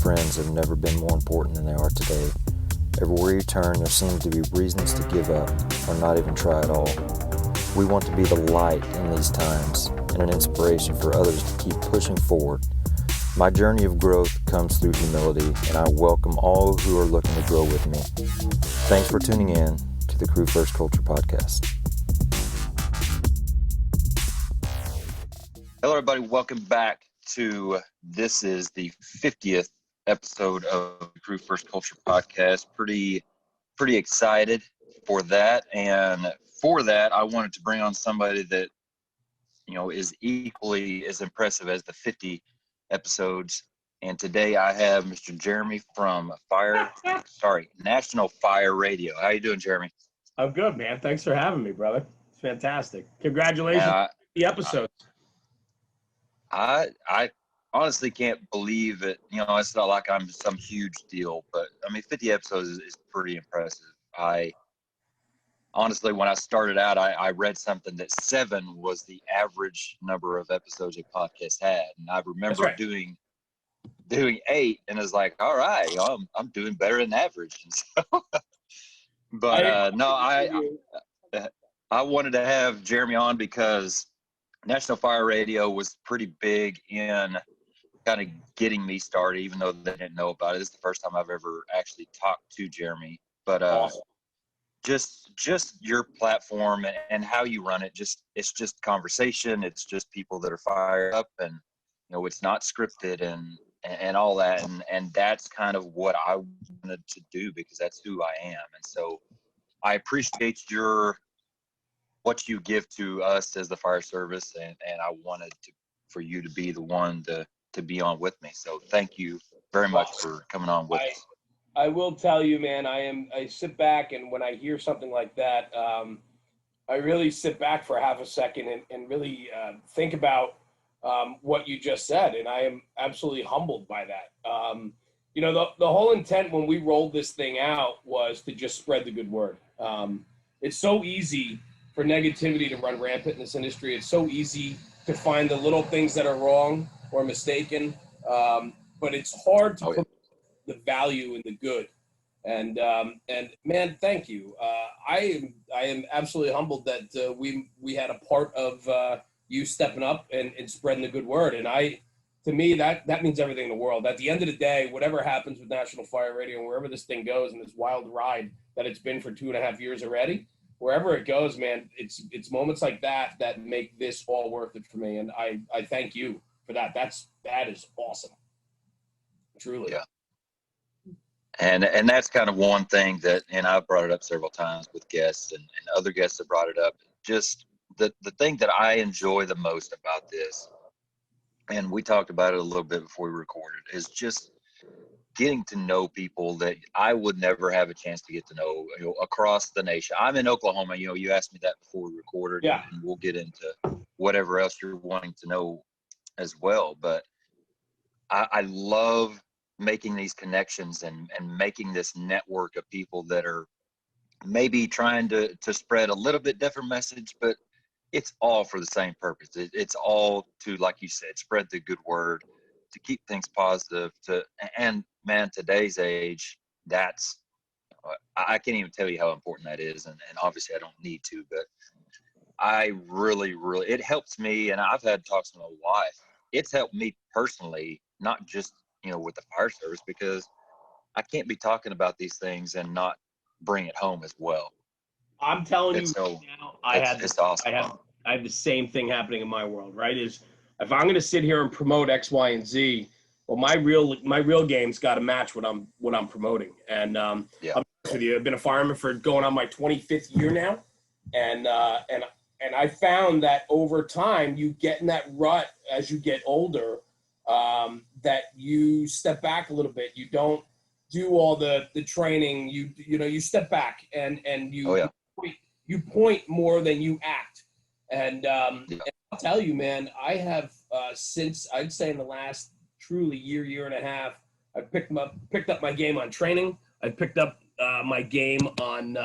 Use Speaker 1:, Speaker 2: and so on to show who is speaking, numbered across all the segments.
Speaker 1: friends have never been more important than they are today. Everywhere you turn, there seems to be reasons to give up or not even try at all. We want to be the light in these times and an inspiration for others to keep pushing forward. My journey of growth comes through humility, and I welcome all who are looking to grow with me. Thanks for tuning in to the Crew First Culture Podcast.
Speaker 2: Hello, everybody. Welcome back this is the 50th episode of the Crew First Culture Podcast. Pretty excited for that. And for that, I wanted to bring on somebody that, is equally as impressive as the 50 episodes. And today I have Mr. Jeremy from National Fire Radio. How you doing, Jeremy?
Speaker 3: I'm good, man. Thanks for having me, brother. It's fantastic. Congratulations on the episodes.
Speaker 2: I honestly can't believe it. It's not like I'm some huge deal, but 50 episodes is pretty impressive. Honestly, when I started out, I read something that 7 was the average number of episodes a podcast had. And I remember doing 8, and it's like, all right, I'm doing better than average. And so, but I wanted to have Jeremy on because National Fire Radio was pretty big in kind of getting me started, even though they didn't know about it. This is the first time I've ever actually talked to Jeremy. But
Speaker 3: awesome.
Speaker 2: just your platform and how you run it, it's just conversation. It's just people that are fired up, and it's not scripted and all that. And that's kind of what I wanted to do because that's who I am. And so I appreciate what you give to us as the fire service, and I wanted for you to be the one to be on with me. So thank you very much for coming on with us.
Speaker 3: I will tell you, man, I sit back, and when I hear something like that, I really sit back for half a second and really think about what you just said. And I am absolutely humbled by that. The whole intent when we rolled this thing out was to just spread the good word. It's so easy for negativity to run rampant in this industry. It's so easy to find the little things that are wrong or mistaken, but it's hard to put the value in the good. And man, thank you. I am absolutely humbled that we had a part of you stepping up and spreading the good word. And to me, that means everything in the world. At the end of the day, whatever happens with National Fire Radio and wherever this thing goes and this wild ride that it's been for 2.5 years already, wherever it goes, man, it's moments like that make this all worth it for me. And I thank you for that. That is awesome. Truly.
Speaker 2: Yeah. And that's kind of one thing and I've brought it up several times with guests and other guests have brought it up. Just the thing that I enjoy the most about this, and we talked about it a little bit before we recorded, is just getting to know people that I would never have a chance to get to know, across the nation. I'm in Oklahoma. You asked me that before we recorded,
Speaker 3: yeah.
Speaker 2: And we'll get into whatever else you're wanting to know as well. But I love making these connections and making this network of people that are maybe trying to spread a little bit different message, but it's all for the same purpose. It's all to, like you said, spread the good word, to keep things positive, and man, today's age, I can't even tell you how important that is. And obviously I don't need to, but I really, it helps me. And I've had talks with my wife. It's helped me personally, not just, with the fire service, because I can't be talking about these things and not bring it home as well.
Speaker 3: I'm telling you right now, I have the same thing happening in my world, right? Is if I'm going to sit here and promote X, Y, and Z, well, my real game's got to match what I'm promoting. And I'm honest with you, I've been a fireman for going on my 25th year now, and I found that over time you get in that rut as you get older, that you step back a little bit. You don't do all the training. You step back and you point more than you act. And I'll tell you, man, I have since I'd say in the last truly year and a half, I picked up my game on training. I picked up my game on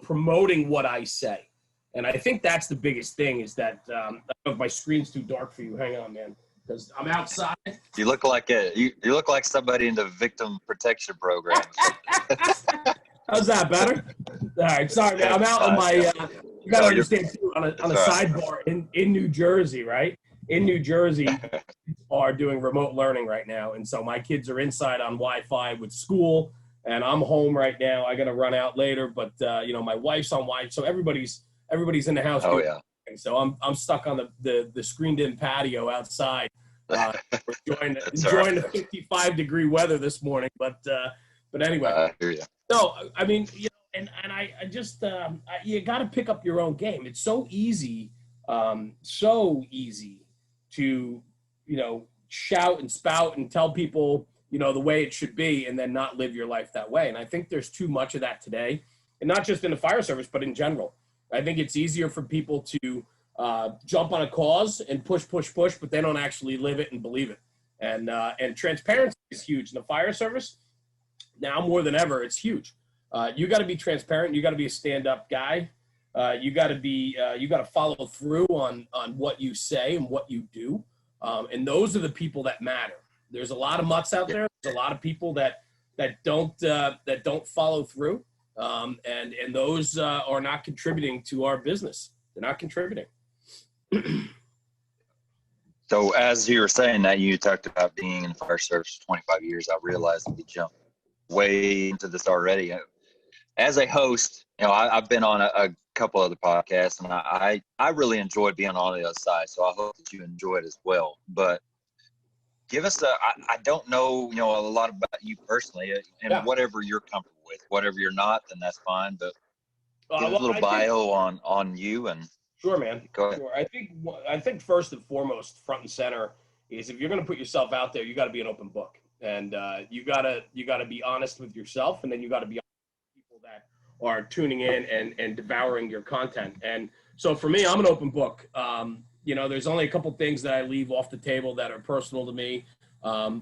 Speaker 3: promoting what I say. And I think that's the biggest thing is that I don't know if my screen's too dark for you. Hang on, man. because I'm outside.
Speaker 2: You look like you look like somebody in the victim protection program.
Speaker 3: How's that, better? All right, sorry, man. I'm out on my. You got to understand too. On a sidebar in New Jersey, right? In New Jersey, are doing remote learning right now, and so my kids are inside on Wi-Fi with school, and I'm home right now. I got to run out later, but my wife's on Wi-Fi, so everybody's in the house.
Speaker 2: Oh yeah.
Speaker 3: So I'm stuck on the screened-in patio outside, enjoying the 55-degree weather this morning. But anyway,
Speaker 2: I hear you.
Speaker 3: no, I mean, and I just you got to pick up your own game. It's so easy to shout and spout and tell people the way it should be, and then not live your life that way. And I think there's too much of that today, and not just in the fire service, but in general. I think it's easier for people to jump on a cause and push, but they don't actually live it and believe it. And transparency is huge in the fire service. Now more than ever, it's huge. You got to be transparent. You got to be a stand-up guy. You got to follow through on what you say and what you do. And those are the people that matter. There's a lot of mutts out there. There's a lot of people that don't follow through. And those are not contributing to our business. They're not contributing.
Speaker 2: So as you were saying that, you talked about being in the fire service for 25 years. I realized that we jumped way into this already. As a host, I've been on a couple other podcasts, and I really enjoyed being on the other side. So I hope that you enjoy it as well. But give us I don't know, a lot about you personally, and whatever you're comfortable with. Whatever you're not, then that's fine. But give us a little bio on you and.
Speaker 3: Sure, man.
Speaker 2: Go ahead.
Speaker 3: Sure. I think first and foremost, front and center, is if you're going to put yourself out there, you got to be an open book, and you gotta be honest with yourself, and then you got to be honest with people that are tuning in and devouring your content. And so for me, I'm an open book. There's only a couple things that I leave off the table that are personal to me,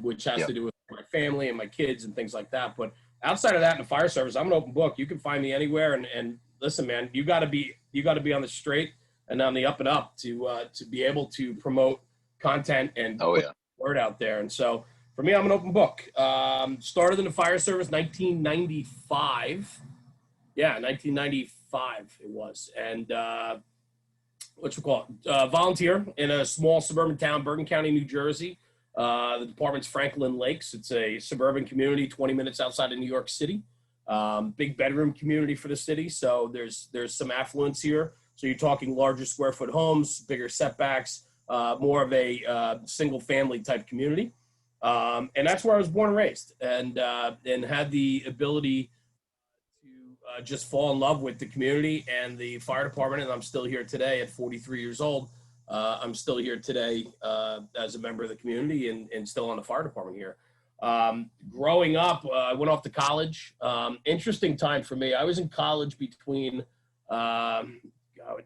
Speaker 3: which has to do with my family and my kids and things like that. But outside of that, in the fire service, I'm an open book. You can find me anywhere. And listen, man, you got to be on the straight and on the up and up to be able to promote content and put the word out there. And so for me, I'm an open book. Started in the fire service 1995. Yeah, 1995 it was. And volunteer in a small suburban town, Bergen County, New Jersey. The department's Franklin Lakes. It's a suburban community 20 minutes outside of New York City. Big bedroom community for the city. So there's some affluence here. So you're talking larger square foot homes, bigger setbacks, more of a single family type community. And that's where I was born and raised, and had the ability to just fall in love with the community and the fire department. And I'm still here today at 43 years old. I'm still here today as a member of the community and still on the fire department here. Growing up, I went off to college. Interesting time for me. I was in college between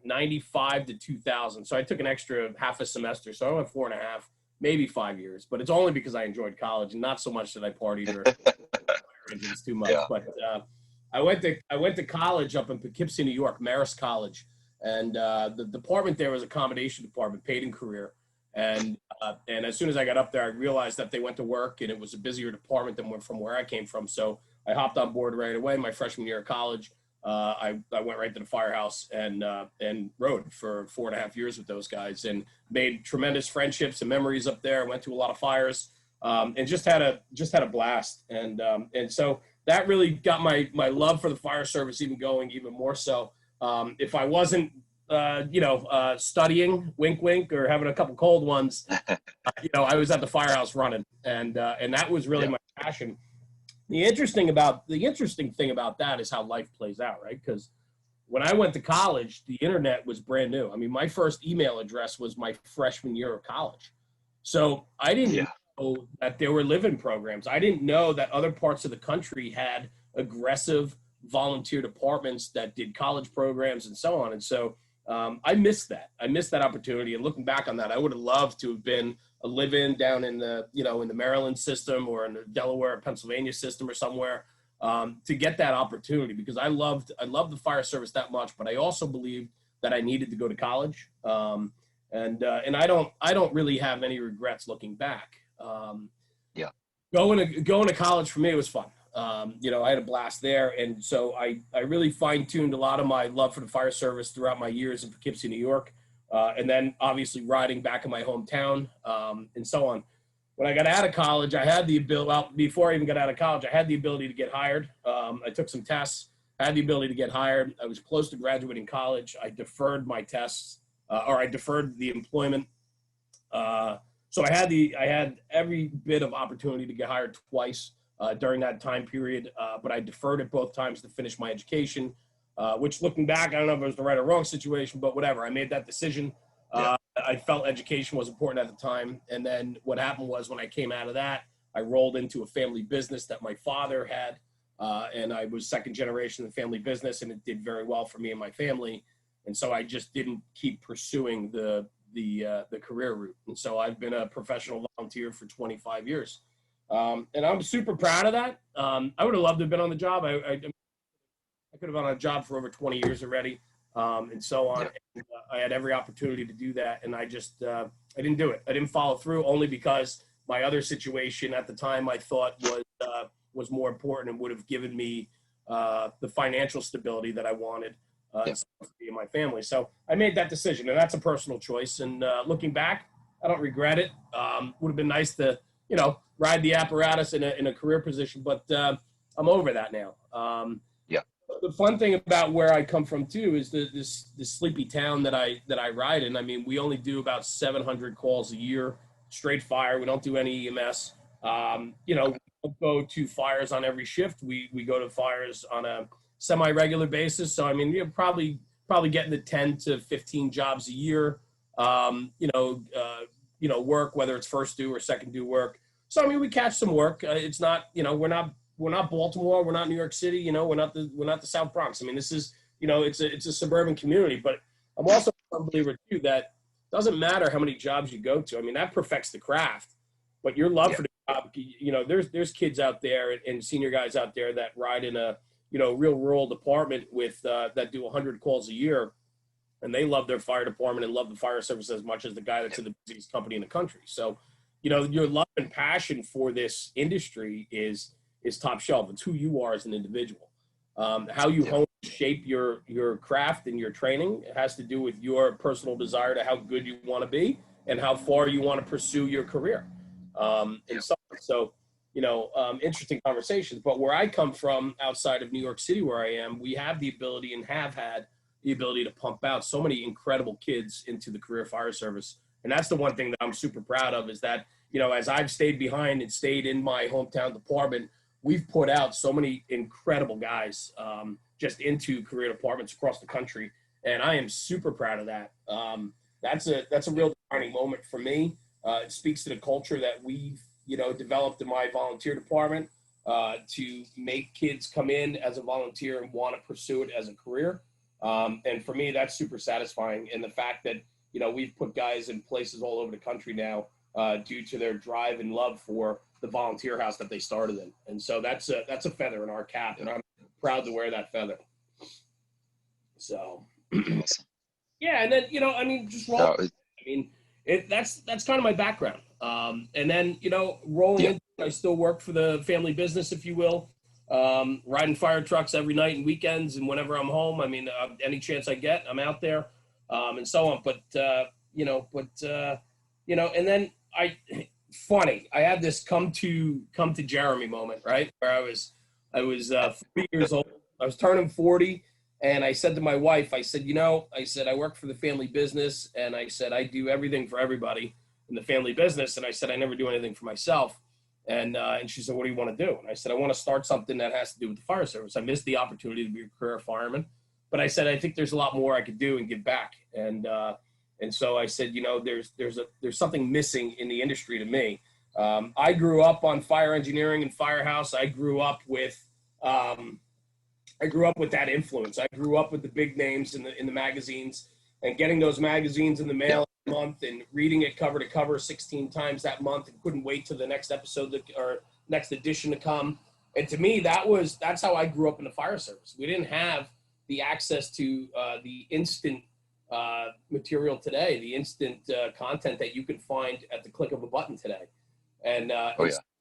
Speaker 3: 95 to 2000. So I took an extra half a semester. So I went 4.5, maybe 5 years, but it's only because I enjoyed college and not so much that I partied or too much. Yeah. But I went to college up in Poughkeepsie, New York, Marist College. And the department there was a accommodation department, paid in career. And as soon as I got up there, I realized that they went to work and it was a busier department than from where I came from. So I hopped on board right away. My freshman year of college, I went right to the firehouse and rode for 4.5 years with those guys and made tremendous friendships and memories up there. Went to a lot of fires and just had a blast. And so that really got my love for the fire service even going even more so. If I wasn't studying, wink, wink, or having a couple cold ones, I was at the firehouse running, and that was really my passion. The interesting thing about that is how life plays out, right? Because when I went to college, the internet was brand new. I mean, my first email address was my freshman year of college, so I didn't know that there were live-in programs. I didn't know that other parts of the country had aggressive volunteer departments that did college programs and so on. And so I missed that. I missed that opportunity. And looking back on that, I would have loved to have been a live-in down in the Maryland system or in the Delaware, Pennsylvania system or somewhere to get that opportunity, because I loved the fire service that much, but I also believed that I needed to go to college. And I don't really have any regrets looking back.
Speaker 2: Yeah.
Speaker 3: Going to college for me was fun. You know, I had a blast there. And so I really fine-tuned a lot of my love for the fire service throughout my years in Poughkeepsie, New York. And then obviously riding back in my hometown, and so on. When I got out of college, I had the ability, well, before I even got out of college, I had the ability to get hired. I took some tests, I had the ability to get hired. I was close to graduating college. I deferred my tests, or I deferred the employment. So I had every bit of opportunity to get hired twice during that time period, but I deferred it both times to finish my education, which looking back, I don't know if it was the right or wrong situation, but whatever. I made that decision. I felt education was important at the time. And then what happened was when I came out of that, I rolled into a family business that my father had. And I was second generation in the family business, and it did very well for me and my family. And so I just didn't keep pursuing the career route. And so I've been a professional volunteer for 25 years. And I'm super proud of that. I would have loved to have been on the job. I could have been on a job for over 20 years already, and so on. And, I had every opportunity to do that, and I just I didn't do it. I didn't follow through, only because my other situation at the time I thought was more important and would have given me the financial stability that I wanted for me and my family. So I made that decision, and that's a personal choice. And looking back, I don't regret it. Would have been nice to, you know, ride the apparatus in a career position, but I'm over that now. The fun thing about where I come from too is this sleepy town that I ride in. I mean, we only do about 700 calls a year, straight fire. We don't do any EMS. You know, we don't go to fires on every shift. We go to fires on a semi-regular basis. So I mean, you're probably getting the 10 to 15 jobs a year. You know, work, whether it's first due or second due work. So I mean, we catch some work. It's not, you know, we're not Baltimore, we're not New York City, you know, we're not the South Bronx. I mean, this is, you know, it's a suburban community, but I'm also a believer too that doesn't matter how many jobs you go to. I mean, that perfects the craft, but your love for the job, you know, there's kids out there and senior guys out there that ride in a, you know, real rural department with that do 100 calls a year, and they love their fire department and love the fire service as much as the guy that's in the busiest company in the country. So, you know, your love and passion for this industry is top shelf. It's who you are as an individual. How you hone, shape your craft and your training, it has to do with your personal desire to how good you want to be and how far you want to pursue your career. So, you know, interesting conversations. But where I come from, outside of New York City, where I am, we have the ability and have had the ability to pump out so many incredible kids into the career fire service. And that's the one thing that I'm super proud of, is that, you know, as I've stayed behind and stayed in my hometown department, we've put out so many incredible guys just into career departments across the country. And I am super proud of that. That's a real defining moment for me. It speaks to the culture that we've, you know, developed in my volunteer department to make kids come in as a volunteer and want to pursue it as a career. And for me, that's super satisfying. And the fact that, you know, we've put guys in places all over the country now due to their drive and love for the volunteer house that they started in. And so that's a feather in our cap, and I'm proud to wear that feather. So, yeah. And then, you know, I mean, just roll. I mean, that's kind of my background. And then, you know, rolling into, I still work for the family business, if you will, riding fire trucks every night and weekends and whenever I'm home. I mean, any chance I get, I'm out there, and so on. But, you know, and then funny, I had this come to Jeremy moment, right? Where I was 40 years old. I was turning 40. And I said to my wife, I said, you know, I work for the family business, and I said, I do everything for everybody in the family business. And I said, I never do anything for myself. And she said, what do you want to do? And I said, I want to start something that has to do with the fire service. I missed the opportunity to be a career fireman, but I said, I think there's a lot more I could do and give back. And so I said, you know, there's something missing in the industry to me. I grew up on fire engineering and firehouse. I grew up with that influence. I grew up with the big names in the magazines, and getting those magazines in the mail every month and reading it cover to cover 16 times that month, and couldn't wait till the next episode or next edition to come. And to me, that's how I grew up in the fire service. We didn't have the access to the instant material today, the instant content that you can find at the click of a button today. And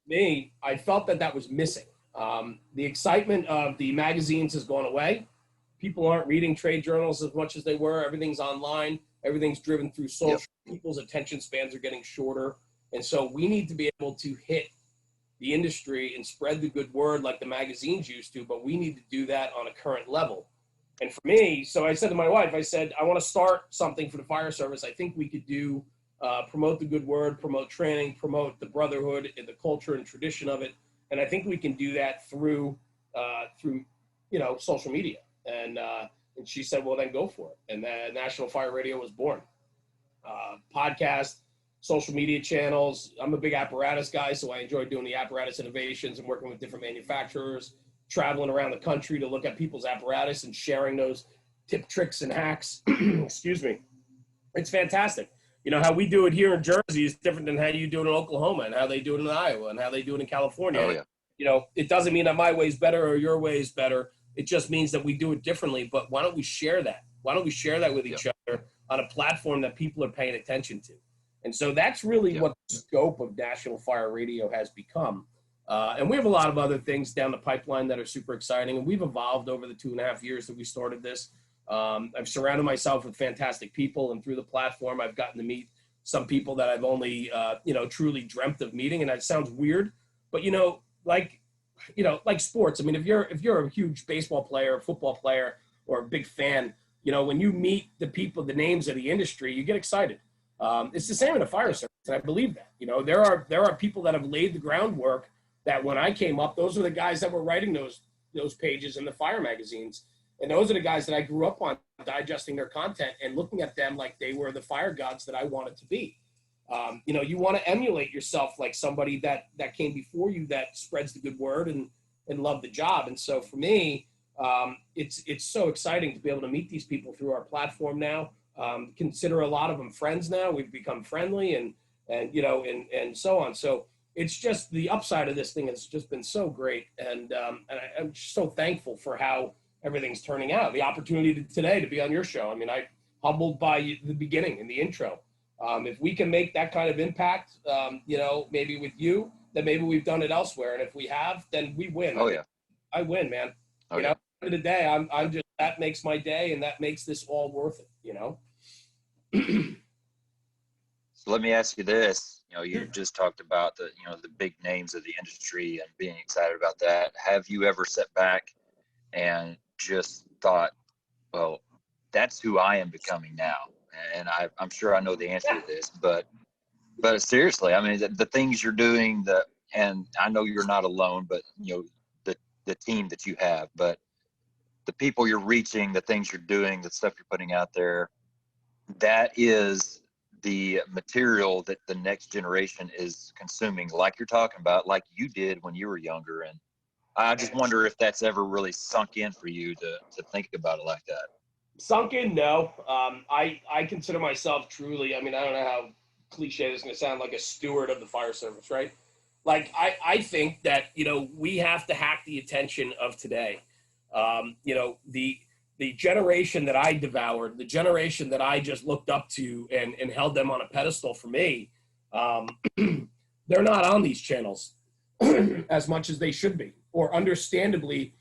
Speaker 3: me, I felt that was missing. The excitement of the magazines has gone away. People aren't reading trade journals as much as they were. Everything's online. Everything's driven through social. People's attention spans are getting shorter. And so we need to be able to hit the industry and spread the good word like the magazines used to, but we need to do that on a current level. And for me, so I said to my wife, I said, I want to start something for the fire service. I think we could do, promote the good word, promote training, promote the brotherhood and the culture and tradition of it. And I think we can do that through social media. And she said, well, then go for it. And then National Fire Radio was born. Podcast, social media channels. I'm a big apparatus guy, so I enjoy doing the apparatus innovations and working with different manufacturers, traveling around the country to look at people's apparatus and sharing those tip tricks and hacks. Excuse me. It's fantastic. You know, how we do it here in Jersey is different than how you do it in Oklahoma and how they do it in Iowa and how they do it in California.
Speaker 2: Oh, yeah.
Speaker 3: You know, it doesn't mean that my way is better or your way is better. It just means that we do it differently. But why don't we share that? Why don't we share that with each other on a platform that people are paying attention to? And so that's really what the scope of National Fire Radio has become. And we have a lot of other things down the pipeline that are super exciting. And we've evolved over the 2.5 years that we started this. I've surrounded myself with fantastic people. And through the platform, I've gotten to meet some people that I've only, truly dreamt of meeting. And that sounds weird, but, like sports. I mean, if you're a huge baseball player, a football player, or a big fan, when you meet the people, the names of the industry, you get excited. It's the same in the fire service, and I believe that. There are people that have laid the groundwork that when I came up, those are the guys that were writing those pages in the fire magazines, and those are the guys that I grew up on, digesting their content and looking at them like they were the fire gods that I wanted to be. You want to emulate yourself like somebody that came before you that spreads the good word and love the job. And so for me, it's so exciting to be able to meet these people through our platform now. Consider a lot of them friends now. We've become friendly and so on. So it's just the upside of this thing has just been so great. And I'm just so thankful for how everything's turning out. The opportunity today to be on your show. I mean, I'm humbled by the beginning and the intro. If we can make that kind of impact, maybe with you, then maybe we've done it elsewhere. And if we have, then we win.
Speaker 2: Oh, yeah.
Speaker 3: I win, man. At the end of the day, I'm just, that makes my day and that makes this all worth it,
Speaker 2: So let me ask you this. You just talked about the big names of the industry and being excited about that. Have you ever sat back and just thought, well, that's who I am becoming now? And I'm sure I know the answer to this, but seriously, I mean, the things you're doing, and I know you're not alone, but the team that you have, but the people you're reaching, the things you're doing, the stuff you're putting out there, that is the material that the next generation is consuming, like you're talking about, like you did when you were younger. And I just wonder if that's ever really sunk in for you to think about it like that.
Speaker 3: Sunk in, no. I consider myself truly, I mean, I don't know how cliche this is going to sound, like a steward of the fire service, right? Like, I think that, we have to hack the attention of today. The generation that I devoured, the generation that I just looked up to and held them on a pedestal for me, they're not on these channels as much as they should be. Or understandably,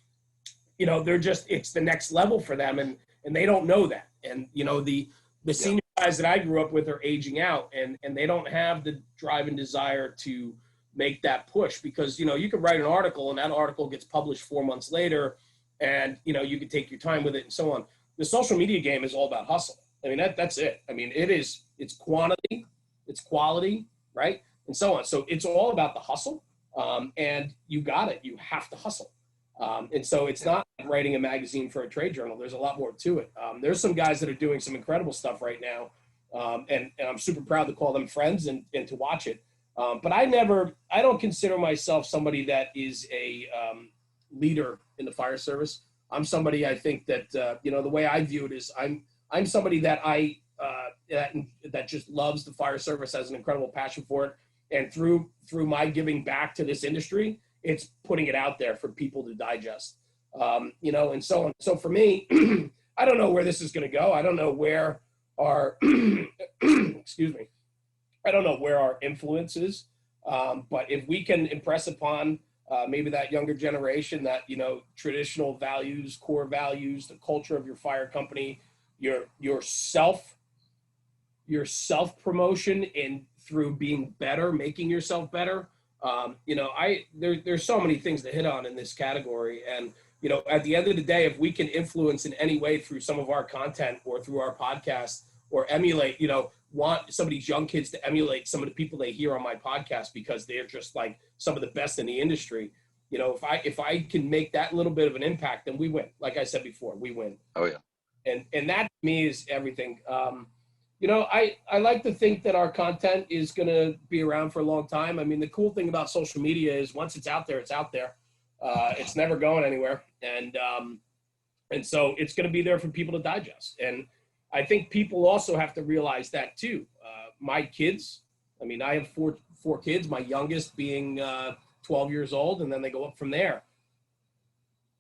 Speaker 3: they're just, it's the next level for them. And they don't know that. And, the senior guys that I grew up with are aging out and they don't have the drive and desire to make that push because, you could write an article and that article gets published 4 months later and, you can take your time with it and so on. The social media game is all about hustle. I mean, that's it. I mean, it's quantity, it's quality, right? And so on. So it's all about the hustle. And you got it. You have to hustle. And so it's not like writing a magazine for a trade journal. There's a lot more to it. There's some guys that are doing some incredible stuff right now. And I'm super proud to call them friends and to watch it. But I don't consider myself somebody that is a leader in the fire service. I'm somebody, I think that, the way I view it is I'm somebody that that just loves the fire service, has an incredible passion for it. And through my giving back to this industry, it's putting it out there for people to digest, and so on. So for me, I don't know where this is going to go. I don't know where our excuse me, I don't know where our influence is, but if we can impress upon maybe that younger generation that, you know, traditional values, core values, the culture of your fire company, your self promotion and through being better, making yourself better. You know, there's so many things to hit on in this category. And, you know, at the end of the day, if we can influence in any way through some of our content or through our podcast or emulate, you know, want some of these young kids to emulate some of the people they hear on my podcast because they're just like some of the best in the industry. You know, if I can make that little bit of an impact, then we win. Like I said before, we win.
Speaker 2: Oh yeah.
Speaker 3: And that to me is everything. You know, I like to think that our content is going to be around for a long time. I mean, the cool thing about social media is once it's out there, it's out there. It's never going anywhere. And so it's going to be there for people to digest. And I think people also have to realize that too. My kids, I mean, I have four kids, my youngest being 12 years old, and then they go up from there.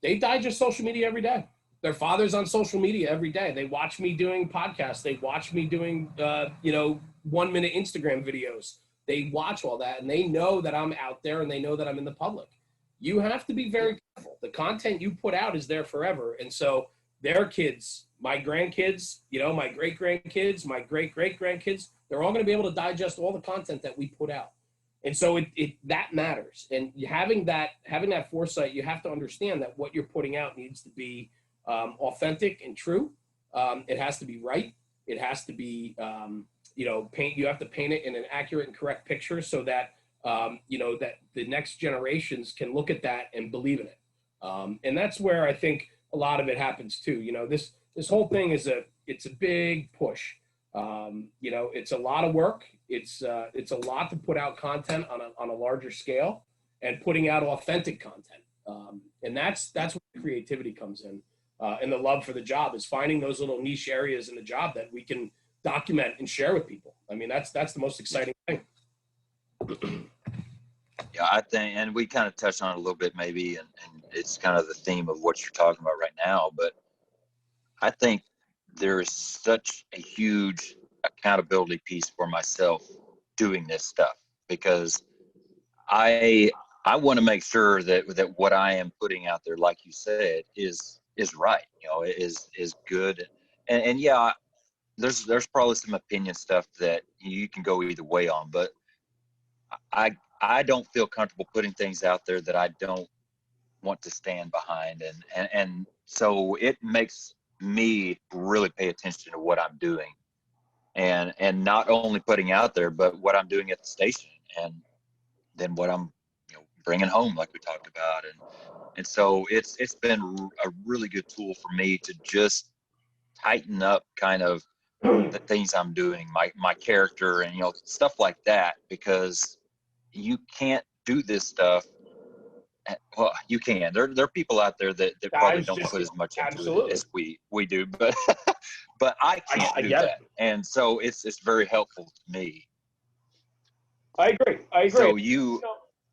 Speaker 3: They digest social media every day. Their father's on social media every day. They watch me doing podcasts. They watch me doing, 1-minute Instagram videos. They watch all that, and they know that I'm out there, and they know that I'm in the public. You have to be very careful. The content you put out is there forever. And so their kids, my grandkids, you know, my great-grandkids, my great-great-grandkids, they're all going to be able to digest all the content that we put out. And so that matters. And having that foresight, you have to understand that what you're putting out needs to be authentic and true. It has to be right. It has to be, you have to paint it in an accurate and correct picture so that, that the next generations can look at that and believe in it. And that's where I think a lot of it happens too. You know, this whole thing it's a big push. It's a lot of work. It's a lot to put out content on a larger scale and putting out authentic content. And that's where creativity comes in. And the love for the job is finding those little niche areas in the job that we can document and share with people. I mean, that's the most exciting thing.
Speaker 2: Yeah, I think, and we kind of touched on it a little bit maybe, and it's kind of the theme of what you're talking about right now, but I think there is such a huge accountability piece for myself doing this stuff because I want to make sure that what I am putting out there, like you said, is right, is good. And yeah, there's probably some opinion stuff that you can go either way on, but I don't feel comfortable putting things out there that I don't want to stand behind. And so it makes me really pay attention to what I'm doing and not only putting out there, but what I'm doing at the station and then what I'm, bringing home, like we talked about. And so it's been a really good tool for me to just tighten up kind of the things I'm doing, my character and, stuff like that, because you can't do this stuff. Well, you can. There are people out there that probably don't put as much into it as we do, but but I can't do that. And so it's very helpful to me.
Speaker 3: I agree.
Speaker 2: So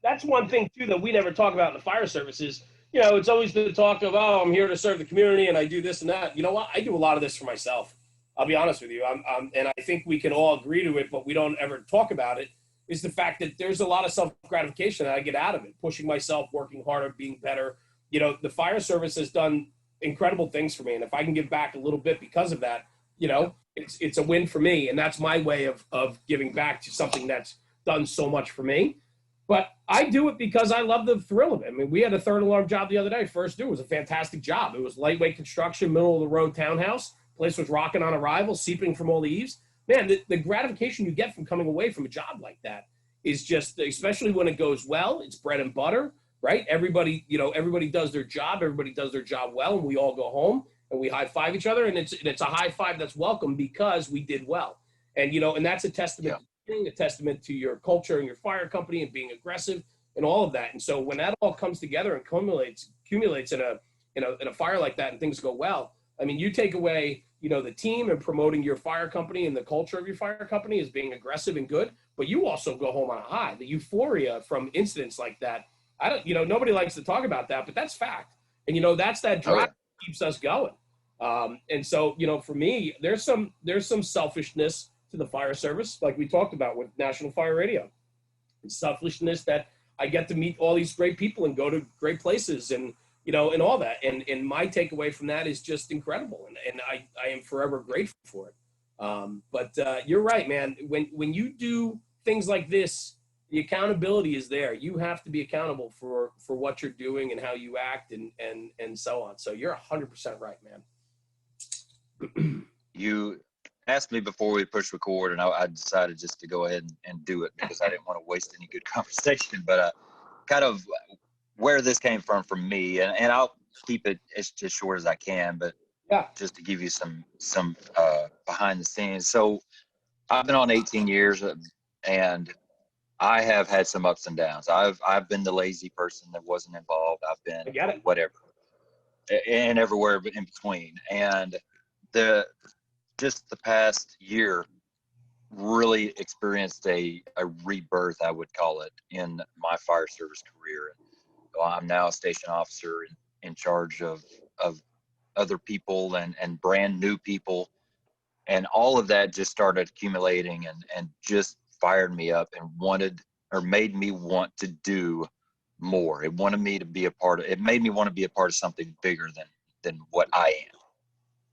Speaker 3: that's one thing too that we never talk about in the fire services. It's always the talk of, I'm here to serve the community and I do this and that. You know what? I do a lot of this for myself. I'll be honest with you. And I think we can all agree to it, but we don't ever talk about it, is the fact that there's a lot of self-gratification that I get out of it, pushing myself, working harder, being better. The fire service has done incredible things for me. And if I can give back a little bit because of that, it's a win for me. And that's my way of giving back to something that's done so much for me. But I do it because I love the thrill of it. I mean, we had a third alarm job the other day. First due, it was a fantastic job. It was lightweight construction, middle of the road townhouse. Place was rocking on arrival, seeping from all the eaves. Man, the gratification you get from coming away from a job like that is just, especially when it goes well, it's bread and butter, right? Everybody does their job. Everybody does their job well, and we all go home and we high five each other, and it's a high five that's welcome because we did well. And and that's a testament. Yeah. A testament to your culture and your fire company and being aggressive and all of that. And so when that all comes together and accumulates in a fire like that and things go well, I mean, you take away, the team and promoting your fire company and the culture of your fire company as being aggressive and good, but you also go home on a high. The euphoria from incidents like that, nobody likes to talk about that, but that's fact. And that's that drive that keeps us going. And so, you know, for me, there's some selfishness to the fire service, like we talked about with National Fire Radio. Selfishness that I get to meet all these great people and go to great places and, you know, and all that. And my takeaway from that is just incredible. And I am forever grateful for it. But you're right, man. When you do things like this, the accountability is there. You have to be accountable for what you're doing and how you act and so on. So you're 100% right, man.
Speaker 2: You asked me before we pushed record, and I decided just to go ahead and do it because I didn't want to waste any good conversation. But kind of where this came from me, and I'll keep it as short as I can, but
Speaker 3: yeah,
Speaker 2: just to give you some behind the scenes. So I've been on 18 years, and I have had some ups and downs. I've been the lazy person that wasn't involved. I've been whatever, and everywhere in between. And just the past year really experienced a rebirth, I would call it, in my fire service career. I'm now a station officer in charge of other people and brand new people. And all of that just started accumulating and just fired me up and made me want to do more. It made me want to be a part of something bigger than what I am.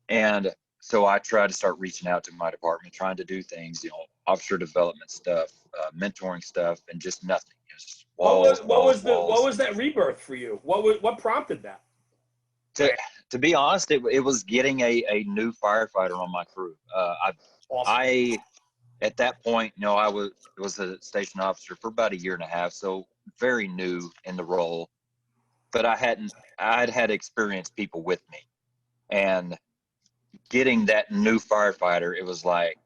Speaker 2: And so I tried to start reaching out to my department, trying to do things, you know, officer development stuff, mentoring stuff, and just nothing. Just walls,
Speaker 3: what was that rebirth for you? What prompted that?
Speaker 2: To be honest, it was getting a new firefighter on my crew.
Speaker 3: Awesome.
Speaker 2: At that point, you know, I was a station officer for about a year and a half, so very new in the role. But I'd had experienced people with me, and getting that new firefighter, it was like,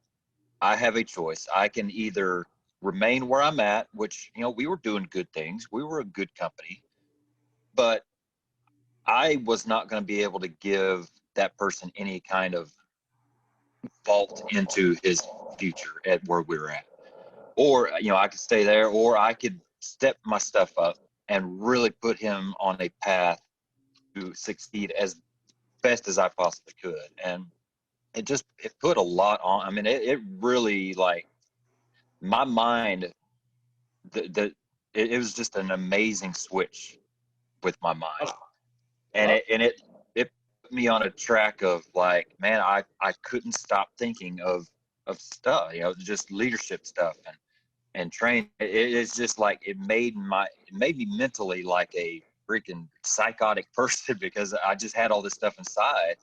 Speaker 2: I have a choice. I can either remain where I'm at, which, you know, we were doing good things. We were a good company, but I was not going to be able to give that person any kind of vault into his future at where we were at. Or, you know, I could stay there, or I could step my stuff up and really put him on a path to succeed as best as I possibly could. And it put a lot on. I mean, it really, like, my mind, it was just an amazing switch with my mind. And it put me on a track of, like, man, I couldn't stop thinking of stuff, you know, just leadership stuff and training. It's just like, it made me mentally like a freaking psychotic person, because I just had all this stuff inside.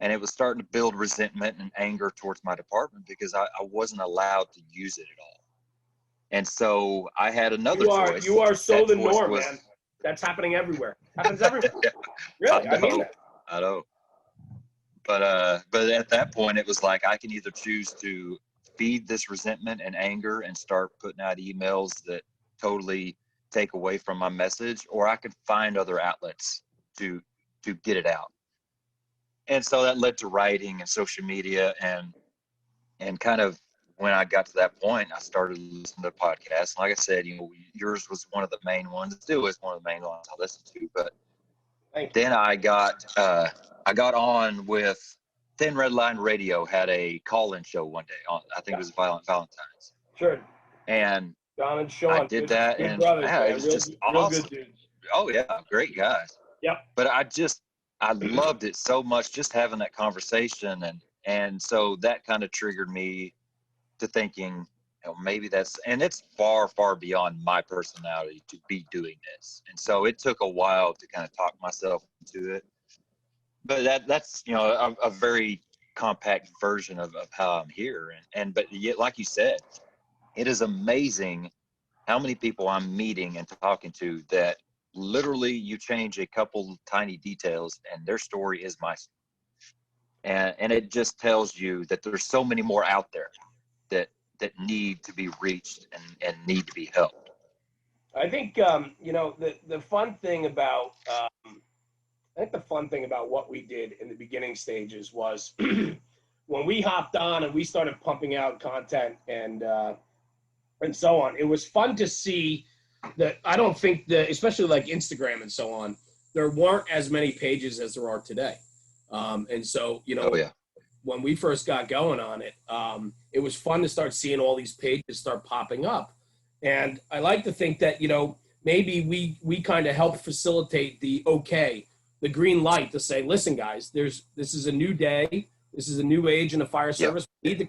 Speaker 2: And it was starting to build resentment and anger towards my department because I wasn't allowed to use it at all. And so I had another choice.
Speaker 3: You are so the norm, man. That's happening everywhere. Happens everywhere. Really, I mean that.
Speaker 2: I know. But at that point, it was like, I can either choose to feed this resentment and anger and start putting out emails that totally take away from my message, or I could find other outlets to get it out. And so that led to writing and social media, and kind of when I got to that point, I started listening to podcasts. Like I said, you know, yours was one of the main ones. It still is one of the main ones I listen to. But then I got on with Thin Red Line Radio, had a call-in show one day on, I think it was Violent Valentine's.
Speaker 3: Sure.
Speaker 2: And
Speaker 3: John and Sean,
Speaker 2: I did that, and
Speaker 3: brothers,
Speaker 2: it was just awesome.
Speaker 3: Good dudes.
Speaker 2: Oh yeah, great guys.
Speaker 3: Yep.
Speaker 2: But I loved it so much, just having that conversation, and so that kind of triggered me to thinking, you know, maybe it's far, far beyond my personality to be doing this. And so it took a while to kind of talk myself into it. But that's, you know, a very compact version of how I'm here. But yet, like you said, it is amazing how many people I'm meeting and talking to that literally you change a couple tiny details and their story is my story. And it just tells you that there's so many more out there that need to be reached and need to be helped.
Speaker 3: I think, you know, the fun thing about, what we did in the beginning stages was when we hopped on and we started pumping out content and so on, it was fun to see that. I don't think especially like Instagram and so on, there weren't as many pages as there are today. And so,
Speaker 2: Oh yeah.
Speaker 3: when we first got going on it, it was fun to start seeing all these pages start popping up. And I like to think that, maybe we kind of help facilitate the green light to say, listen, guys, this is a new day. This is a new age in the fire service. We need to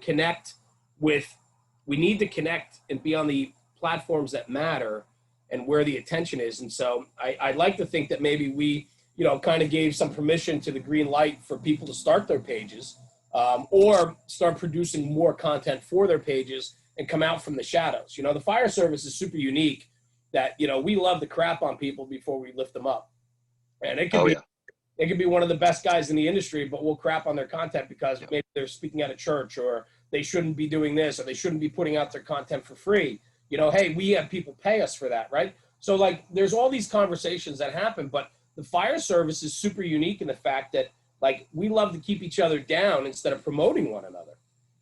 Speaker 3: connect and be on the platforms that matter and where the attention is. And so I'd like to think that maybe we, kind of gave some permission to the green light for people to start their pages, or start producing more content for their pages and come out from the shadows. The fire service is super unique that, we love the crap on people before we lift them up. And it could be one of the best guys in the industry, but we'll crap on their content because maybe they're speaking at a church, or they shouldn't be doing this, or they shouldn't be putting out their content for free. Hey, we have people pay us for that, right? So like, there's all these conversations that happen, but the fire service is super unique in the fact that, like, we love to keep each other down instead of promoting one another.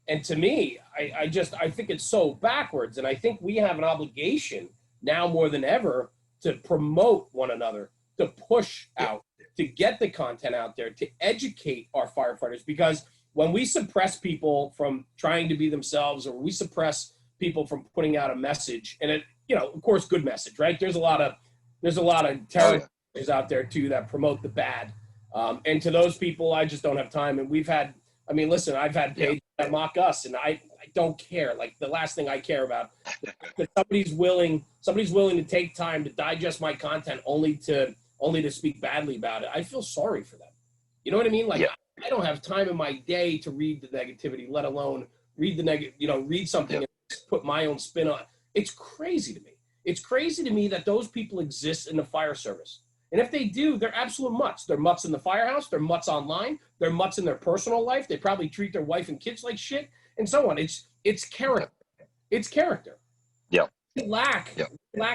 Speaker 3: And to me, I think it's so backwards. And I think we have an obligation now more than ever to promote one another, to push out, to get the content out there, to educate our firefighters. Because when we suppress people from trying to be themselves, or we suppress people from putting out a message, and it, of course, good message, right? There's a lot of terrible messages out there too that promote the bad. And to those people, I just don't have time. And I've had pages that mock us, and I don't care. Like, the last thing I care about is somebody's willing to take time to digest my content only to speak badly about it. I feel sorry for them. You know what I mean? Like, I don't have time in my day to read the negativity, let alone read read something and put my own spin on it. It's crazy to me. It's crazy to me that those people exist in the fire service. And if they do, they're absolute mutts. They're mutts in the firehouse. They're mutts online. They're mutts in their personal life. They probably treat their wife and kids like shit, and so on. It's character. It's character.
Speaker 2: Yeah.
Speaker 3: We lack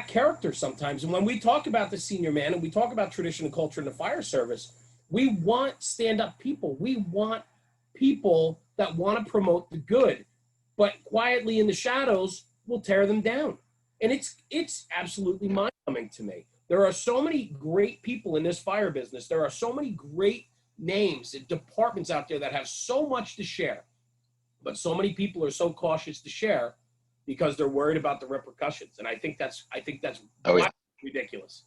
Speaker 3: character sometimes. And when we talk about the senior man and we talk about tradition and culture in the fire service, we want stand-up people. We want people that want to promote the good, but quietly in the shadows will tear them down. And it's absolutely mind-numbing to me. There are so many great people in this fire business. There are so many great names and departments out there that have so much to share, but so many people are so cautious to share because they're worried about the repercussions. And I think that's ridiculous.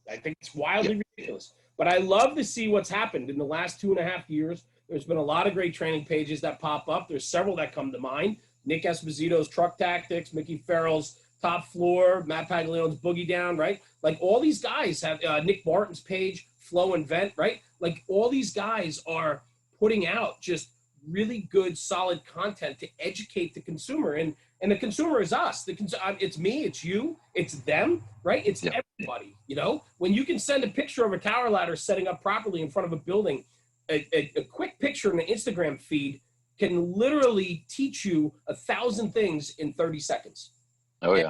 Speaker 3: I think it's wildly ridiculous. But I love to see what's happened in the last 2.5 years. There's been a lot of great training pages that pop up. There's several that come to mind. Nick Esposito's Truck Tactics, Mickey Farrell's Top Floor, Matt Pagliano's Boogie Down, right? Like, all these guys have Nick Barton's page, Flow and Vent, right? Like, all these guys are putting out just really good, solid content to educate the consumer. And the consumer is us. It's me, it's you, it's them, right? It's everybody, When you can send a picture of a tower ladder setting up properly in front of a building, a quick picture in an Instagram feed can literally teach you 1,000 things in 30 seconds.
Speaker 2: Oh, yeah.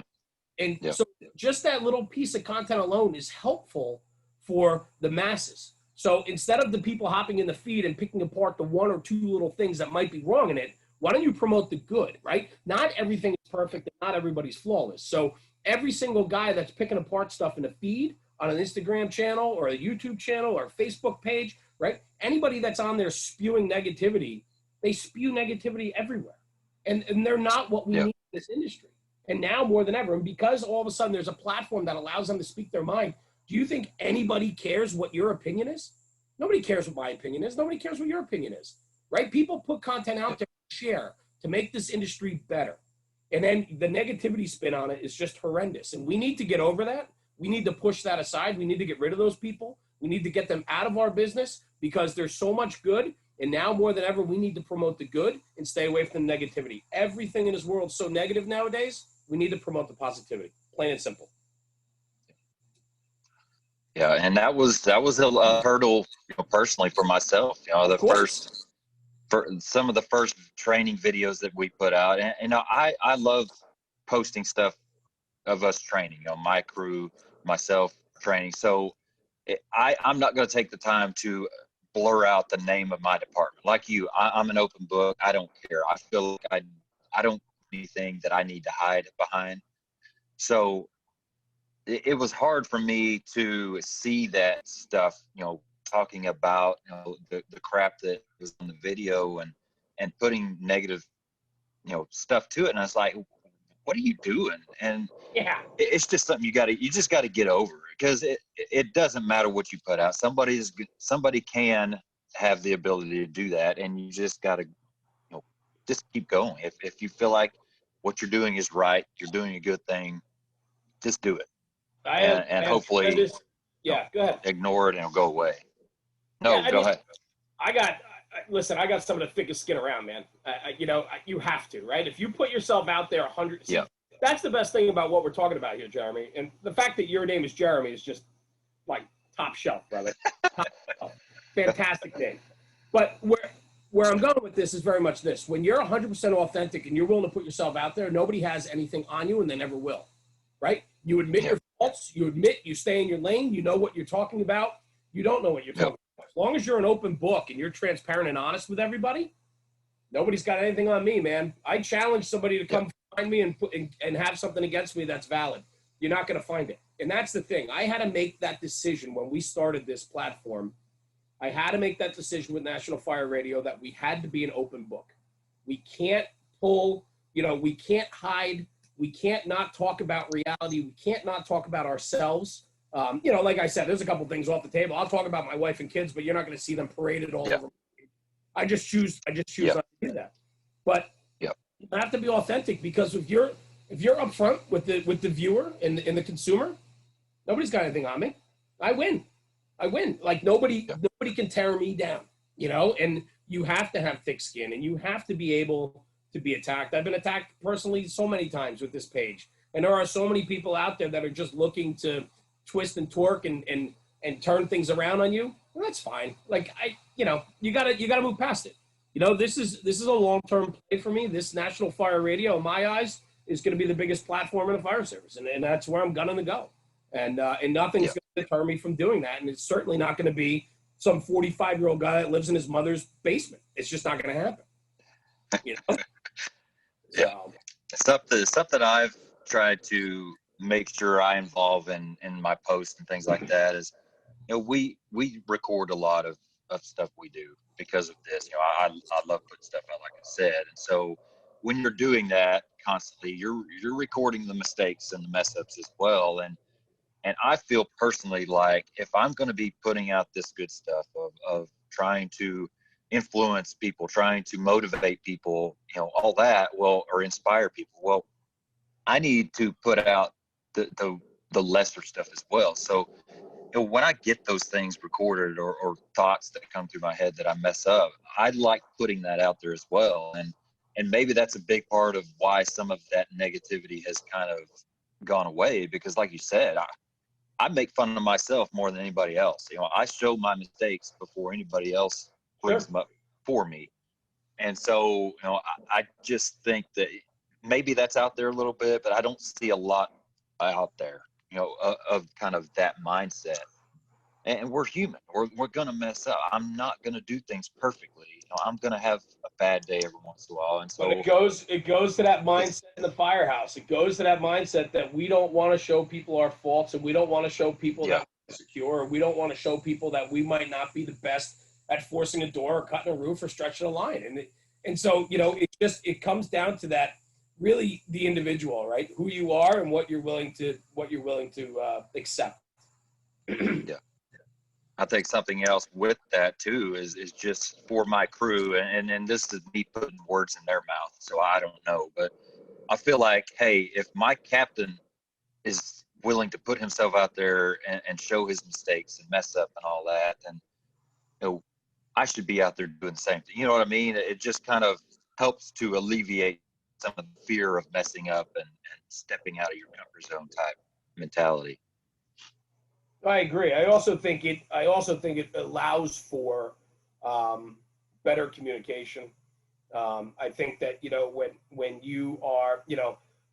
Speaker 3: And so just that little piece of content alone is helpful for the masses. So instead of the people hopping in the feed and picking apart the one or two little things that might be wrong in it, why don't you promote the good, right? Not everything is perfect and not everybody's flawless. So every single guy that's picking apart stuff in the feed on an Instagram channel or a YouTube channel or a Facebook page, right? Anybody that's on there spewing negativity, they spew negativity everywhere. And they're not what we need in this industry. And now more than ever, and because all of a sudden there's a platform that allows them to speak their mind, do you think anybody cares what your opinion is? Nobody cares what my opinion is. Nobody cares what your opinion is, right? People put content out there to share, to make this industry better. And then the negativity spin on it is just horrendous. And we need to get over that. We need to push that aside. We need to get rid of those people. We need to get them out of our business because there's so much good. And now more than ever, we need to promote the good and stay away from the negativity. Everything in this world is so negative nowadays. We need to promote the positivity, plain and simple.
Speaker 2: Yeah, and that was a hurdle, personally for myself. For some of the first training videos that we put out, and I love posting stuff of us training. My crew, myself training. So I'm not going to take the time to blur out the name of my department. Like you, I'm an open book. I don't care. I feel like I don't do anything that I need to hide behind. So it was hard for me to see that stuff, talking about, you know, the crap that was in the video and putting negative, you know, stuff to it. And I was like, what are you doing? And
Speaker 3: Yeah.
Speaker 2: it's just something you just got to get over, because it doesn't matter what you put out. Somebody can have the ability to do that, and you just got to, you know, just keep going. If you feel like what you're doing is right, you're doing a good thing, just do it. And hopefully,
Speaker 3: yeah, go ahead.
Speaker 2: ignore it and it'll go away. No,
Speaker 3: Yeah,
Speaker 2: go ahead.
Speaker 3: Listen, I got some of the thickest skin around, man. You have to, right? If you put yourself out there 100,
Speaker 2: Yeah.
Speaker 3: That's the best thing about what we're talking about here, Jeremy. And the fact that your name is Jeremy is just like top shelf, brother. Top shelf. Fantastic name. But where I'm going with this is very much this. When you're 100% authentic and you're willing to put yourself out there, nobody has anything on you, and they never will, right? You admit your faults. You admit you stay in your lane. You know what you're talking about. You don't know what you're talking about. As long as you're an open book and you're transparent and honest with everybody, nobody's got anything on me, man. I challenge somebody to come find me and have something against me that's valid. You're not going to find it. And that's the thing. I had to make that decision when we started this platform. I had to make that decision with National Fire Radio that we had to be an open book. We can't pull, we can't hide. We can't not talk about reality. We can't not talk about ourselves. Like I said, there's a couple things off the table. I'll talk about my wife and kids, but you're not going to see them paraded all over. I just choose not to do that. But you have to be authentic, because if you're upfront with the viewer and the consumer, nobody's got anything on me. I win. Like nobody can tear me down, and you have to have thick skin, and you have to be able to be attacked. I've been attacked personally so many times with this page. And there are so many people out there that are just looking to twist and torque and turn things around on you. Well, that's fine. Like you gotta move past it. This is a long-term play for me. This National Fire Radio, in my eyes, is going to be the biggest platform in the fire service. And that's where I'm gunning to go. And nothing's going to deter me from doing that. And it's certainly not going to be some 45-year-old guy that lives in his mother's basement. It's just not going to happen.
Speaker 2: Something I've tried to make sure I involve in my posts and things like that is, we record a lot of stuff we do because of this. I love putting stuff out, like I said. And so when you're doing that constantly, you're recording the mistakes and the mess ups as well. And I feel personally like if I'm going to be putting out this good stuff of trying to influence people, trying to motivate people, all that, or inspire people, well, I need to put out the lesser stuff as well. So when I get those things recorded or thoughts that come through my head that I mess up, I like putting that out there as well. And maybe that's a big part of why some of that negativity has kind of gone away, because like you said, I make fun of myself more than anybody else. I show my mistakes before anybody else brings them up for me. And so, I just think that maybe that's out there a little bit, but I don't see a lot out there, of kind of that mindset. And we're human. We're going to mess up. I'm not going to do things perfectly. I'm going to have a bad day every once in a while. And so
Speaker 3: but it goes to that mindset in the firehouse. It goes to that mindset that we don't want to show people our faults, and we don't want to show people that we're insecure, or we don't want to show people that we might not be the best at forcing a door or cutting a roof or stretching a line. And so, it comes down to that, really the individual, right? Who you are and what you're willing to accept.
Speaker 2: I think something else with that too is just for my crew, and this is me putting words in their mouth, so I don't know, but I feel like, hey, if my captain is willing to put himself out there and show his mistakes and mess up and all that, then I should be out there doing the same thing. You know what I mean? It just kind of helps to alleviate some of the fear of messing up and stepping out of your comfort zone type mentality.
Speaker 3: I agree. I also think it allows for better communication. I think that when you are,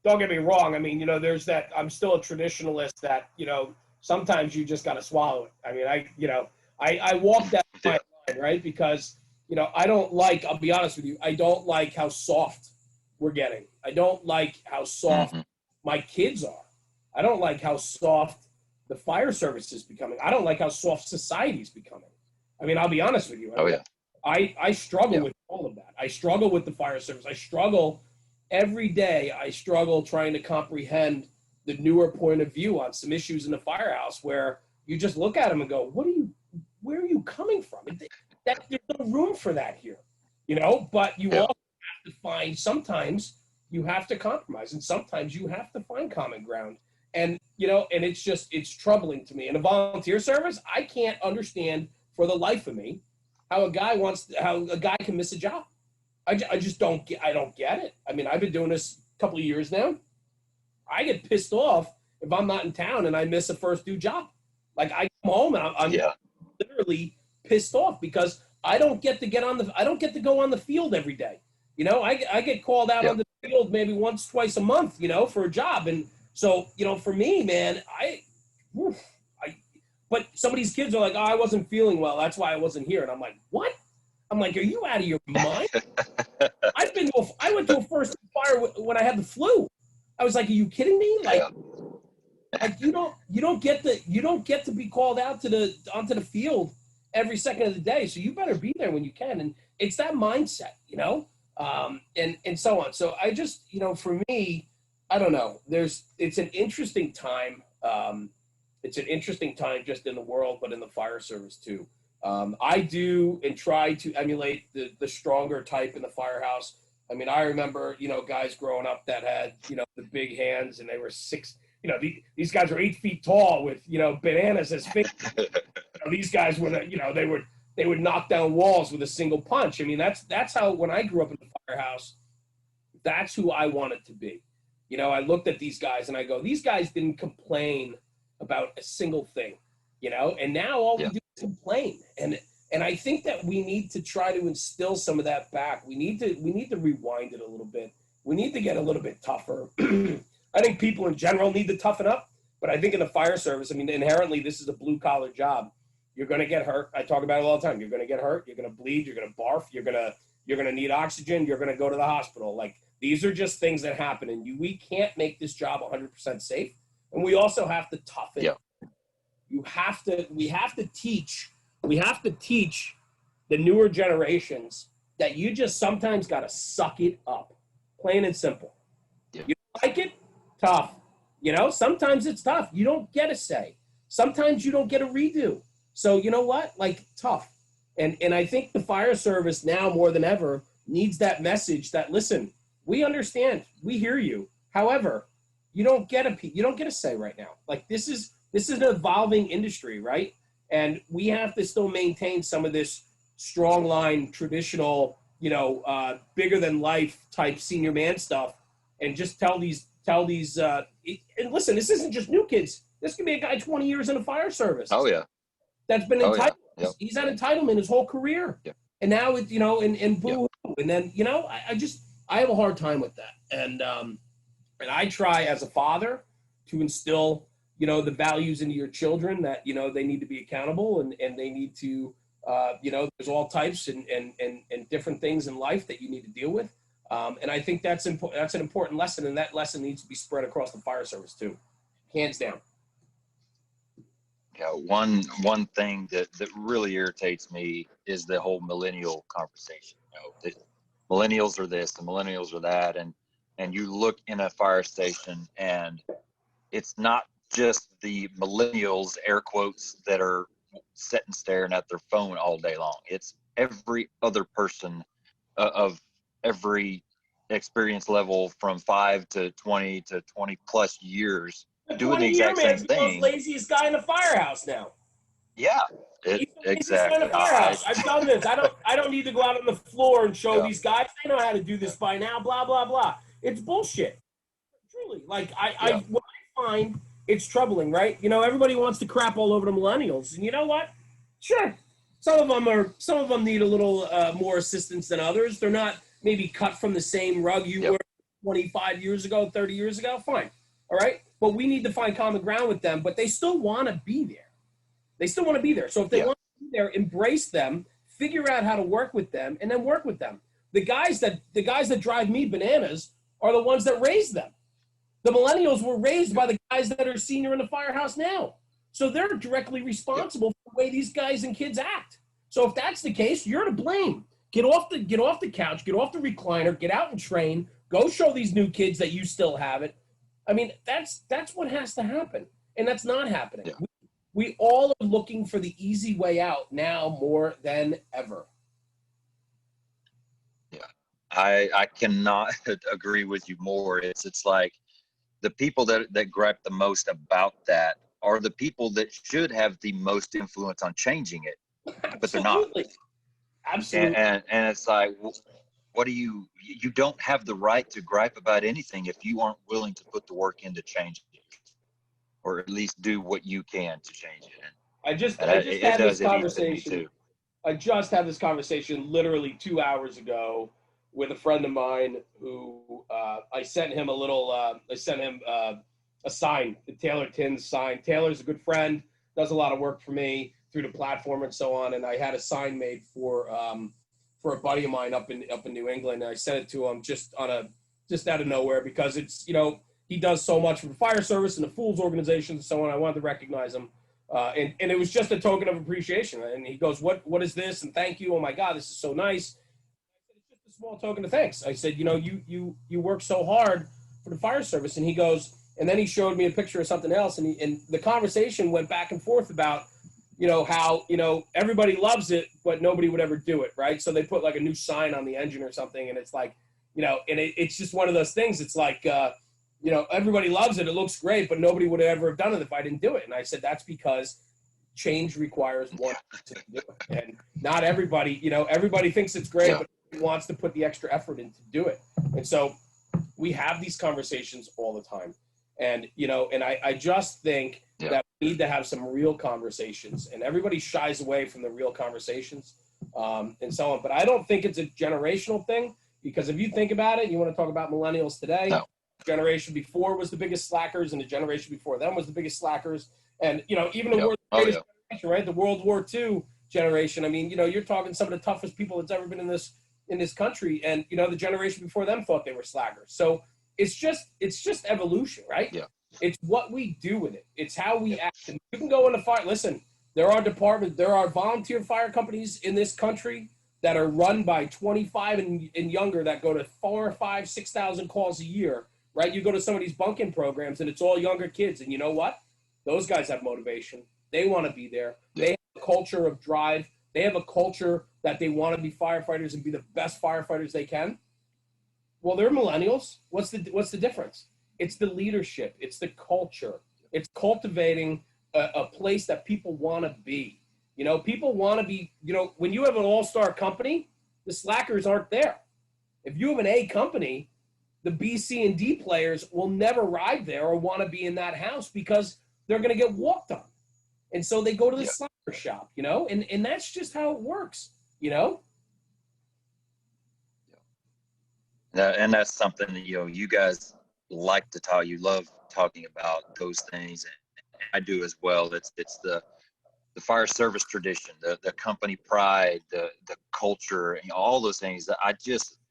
Speaker 3: don't get me wrong. I mean, there's that. I'm still a traditionalist. That sometimes you just got to swallow it. I mean, I walk that line, right? Because I don't like. I'll be honest with you. I don't like how soft we're getting. I don't like how soft my kids are. I don't like how soft the fire service is becoming. I don't like how soft society is becoming. I mean, I'll be honest with you.
Speaker 2: Oh yeah.
Speaker 3: I struggle with all of that. I struggle with the fire service. I struggle every day. I struggle trying to comprehend the newer point of view on some issues in the firehouse where you just look at them and go, where are you coming from? There's no room for that here, you know, but you also have to find, sometimes you have to compromise and sometimes you have to find common ground. And, you know, and it's troubling to me. In a volunteer service, I can't understand for the life of me how a guy can miss a job. I just don't get it. I mean, I've been doing this a couple of years now. I get pissed off if I'm not in town and I miss a first due job. Like I come home and I'm literally pissed off because I don't get to go on the field every day. You know, I get called out on the field maybe once, twice a month, you know, for a job. And so, you know, for me, man, but some of these kids are like, oh, I wasn't feeling well. That's why I wasn't here. And I'm like, what? I'm like, are you out of your mind? I went to a first fire when I had the flu. I was like, are you kidding me? Like you don't get to be called out onto the field every second of the day. So you better be there when you can. And it's that mindset, you know, and so on. So I just, you know, for me, I don't know. It's an interesting time. It's an interesting time just in the world, but in the fire service too. I do and try to emulate the stronger type in the firehouse. I mean, I remember, you know, guys growing up that had, you know, the big hands and they were you know, these guys are 8 feet tall with, you know, bananas as fingers. You know, these guys were, you know, they would knock down walls with a single punch. I mean, that's how, when I grew up in the firehouse, that's who I wanted to be. You know, I looked at these guys and I go, these guys didn't complain about a single thing, you know, and now all we do is complain. And I think that we need to try to instill some of that back. We need to rewind it a little bit. We need to get a little bit tougher. I think people in general need to toughen up, but I think in the fire service, I mean, inherently this is a blue collar job. You're going to get hurt. I talk about it all the time. You're going to get hurt. You're going to bleed. You're going to barf. You're going to need oxygen. You're going to go to the hospital. Like, these are just things that happen, and we can't make this job 100% safe. And we also have to toughen. Yeah. We have to teach the newer generations that you just sometimes got to suck it up, plain and simple. Yeah. You don't like it? Tough. You know, sometimes it's tough. You don't get a say. Sometimes you don't get a redo. So you know what? Like, tough. And I think the fire service now more than ever needs that message that, listen, we understand, we hear you. However, you don't get a say right now. Like, this is an evolving industry, right? And we have to still maintain some of this strong line, traditional, you know, bigger than life type senior man stuff, and just tell these. And listen, this isn't just new kids. This could be a guy 20 years in the fire service.
Speaker 2: Oh yeah.
Speaker 3: That's been entitled.
Speaker 2: Yeah. Yep.
Speaker 3: He's had entitlement his whole career. Yep. And now it's, you know, and boo. Yep. And then, you know, I have a hard time with that. And I try as a father to instill, you know, the values into your children that, you know, they need to be accountable and they need to, you know, there's all types and different things in life that you need to deal with. And I think that's an important lesson, and that lesson needs to be spread across the fire service too, hands down.
Speaker 2: Yeah, one thing that really irritates me is the whole millennial conversation. You know, the millennials are this, the millennials are that, and you look in a fire station, and it's not just the millennials, air quotes, that are sitting staring at their phone all day long. It's every other person of every experience level from 5 to 20 to 20 plus years doing the exact same thing.
Speaker 3: The laziest guy in the firehouse now.
Speaker 2: Yeah, exactly.
Speaker 3: I've done this. I don't need to go out on the floor and show these guys. They know how to do this by now. Blah blah blah. It's bullshit. Truly, like what I find, it's troubling, right? You know, everybody wants to crap all over the millennials, and you know what? Sure, some of them need a little more assistance than others. They're not maybe cut from the same rug you were 25 years ago, 30 years ago. Fine, all right. But we need to find common ground with them. But they still want to be there. So if they want to be there, embrace them, figure out how to work with them, and then work with them. The guys that drive me bananas are the ones that raised them. The millennials were raised by the guys that are senior in the firehouse now. So they're directly responsible for the way these guys and kids act. So if that's the case, you're to blame. Get off the couch, get off the recliner, get out and train, go show these new kids that you still have it. I mean, that's what has to happen. And that's not happening.
Speaker 2: Yeah.
Speaker 3: We all are looking for the easy way out now more than ever.
Speaker 2: Yeah. I cannot agree with you more. It's like the people that gripe the most about that are the people that should have the most influence on changing it, but they're not.
Speaker 3: Absolutely.
Speaker 2: And it's like, what do you don't have the right to gripe about anything if you aren't willing to put the work in to change it, or at least do what you can to change it.
Speaker 3: I just had this conversation.
Speaker 2: Too.
Speaker 3: I just had this conversation literally 2 hours ago with a friend of mine who I sent him a sign, the Taylor Tins sign. Taylor's a good friend, does a lot of work for me through the platform and so on. And I had a sign made for a buddy of mine up in New England. And I sent it to him just out of nowhere because it's, he does so much for the fire service and the Fools organization and so on. I wanted to recognize him. And it was just a token of appreciation. And he goes, what is this? And thank you. Oh my God, this is so nice. It's just a small token of thanks. I said, you work so hard for the fire service. And he goes, and then he showed me a picture of something else. And the conversation went back and forth about, how, everybody loves it, but nobody would ever do it. Right. So they put like a new sign on the engine or something. And it's like, and it's just one of those things. It's like, everybody loves it. It looks great, but nobody would ever have done it if I didn't do it. And I said, that's because change requires one to do it. And not everybody, everybody thinks it's great, but wants to put the extra effort in to do it. And so we have these conversations all the time. And, and I just think that we need to have some real conversations, and everybody shies away from the real conversations and so on. But I don't think it's a generational thing, because if you think about it, you want to talk about millennials today, generation before was the biggest slackers, and the generation before them was the biggest slackers. And, even the greatest generation, right? The World War II generation. I mean, you're talking some of the toughest people that's ever been in this country. And, the generation before them thought they were slackers. So it's just evolution, right?
Speaker 2: Yeah.
Speaker 3: It's what we do with it. It's how we act. And you can go into fire. Listen, there are volunteer fire companies in this country that are run by 25 and younger that go to 4,000, 5,000, 6,000 calls a year, right? You go to some of these bunking programs and it's all younger kids. And you know what? Those guys have motivation. They want to be there. They have a culture of drive. They have a culture that they want to be firefighters and be the best firefighters they can. Well, they're millennials. What's the difference? It's the leadership. It's the culture. It's cultivating a place that people want to be. People want to be, when you have an all-star company, the slackers aren't there. If you have an A company, the B, C, and D players will never ride there or want to be in that house because they're going to get walked on. And so they go to the slacker shop, and that's just how it works,
Speaker 2: And that's something that, you guys like to talk. You love talking about those things, and I do as well. It's the fire service tradition, the company pride, the culture, and all those things that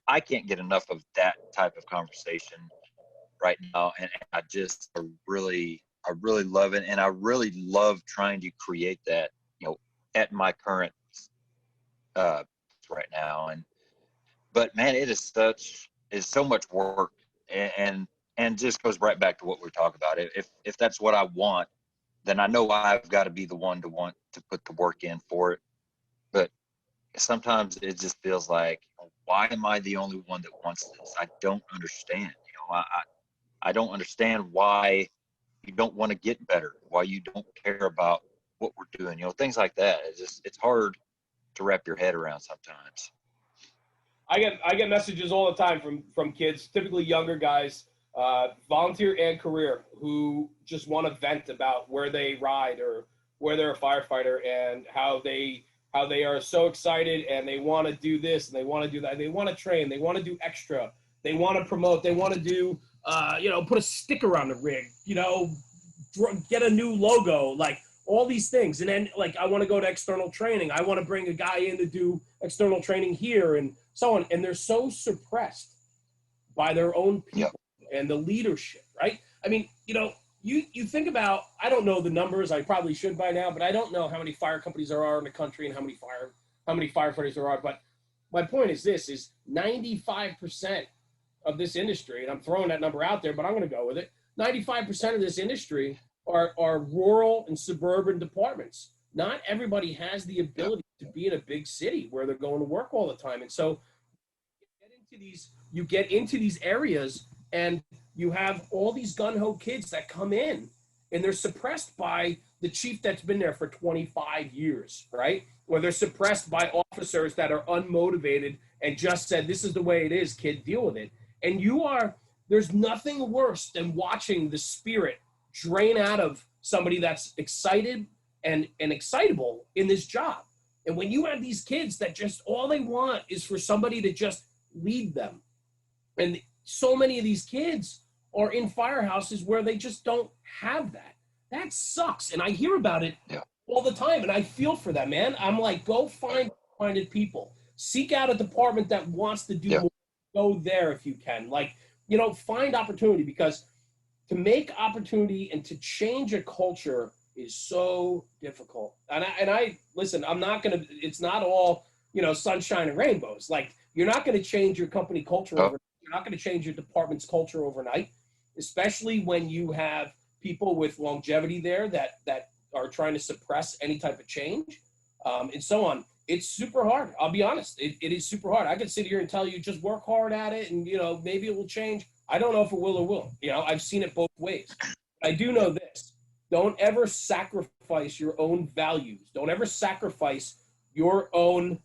Speaker 2: I can't get enough of that type of conversation right now. And I really love it. And I really love trying to create that, at my current right now. But man, it's so much work, and just goes right back to what we're talking about. If that's what I want, then I know I've got to be the one to want to put the work in for it. But sometimes it just feels like, why am I the only one that wants this? I don't understand. I don't understand why you don't want to get better, why you don't care about what we're doing, things like that. It's hard to wrap your head around sometimes.
Speaker 3: I get messages all the time from kids, typically younger guys, volunteer and career, who just want to vent about where they ride or where they're a firefighter and how they are so excited and they want to do this and they want to do that. They want to train. They want to do extra. They want to promote. They want to do, put a sticker on the rig, get a new logo, like all these things. And then like, I want to go to external training. I want to bring a guy in to do external training here and so on. And they're so suppressed by their own people and the leadership, right? I mean, you think about, I don't know the numbers, I probably should by now, but I don't know how many fire companies there are in the country and how many how many firefighters there are, but my point is this, is 95% of this industry, and I'm throwing that number out there, but I'm going to go with it. 95% of this industry are rural and suburban departments. Not everybody has the ability to be in a big city where they're going to work all the time. And so you get into these areas and you have all these gun-ho kids that come in and they're suppressed by the chief that's been there for 25 years, right? Or they're suppressed by officers that are unmotivated and just said, this is the way it is, kid, deal with it. And there's nothing worse than watching the spirit drain out of somebody that's excited and excitable in this job. And when you have these kids that just, all they want is for somebody to just lead them. And so many of these kids are in firehouses where they just don't have that. That sucks. And I hear about it all the time, and I feel for them, man. I'm like, go find like-minded people. Seek out a department that wants to do more. Go there if you can. Like, you know, find opportunity, because to make opportunity and to change a culture is so difficult. And I listen, it's not all, you know, sunshine and rainbows. Like, you're not going to change your company culture overnight. You're not going to change your department's culture overnight, especially when you have people with longevity there that are trying to suppress any type of change, and so on. It's super hard. I'll be honest. It is super hard. I could sit here and tell you just work hard at it and, you know, maybe it will change. I don't know if it will or won't. You know, I've seen it both ways. I do know this. Don't ever sacrifice your own values. Don't ever sacrifice your own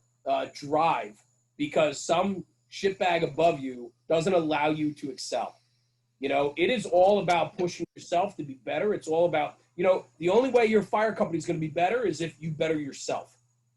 Speaker 3: drive because some shitbag above you doesn't allow you to excel. You know, it is all about pushing yourself to be better. It's all about, you know, the only way your fire company is going to be better is if you better yourself.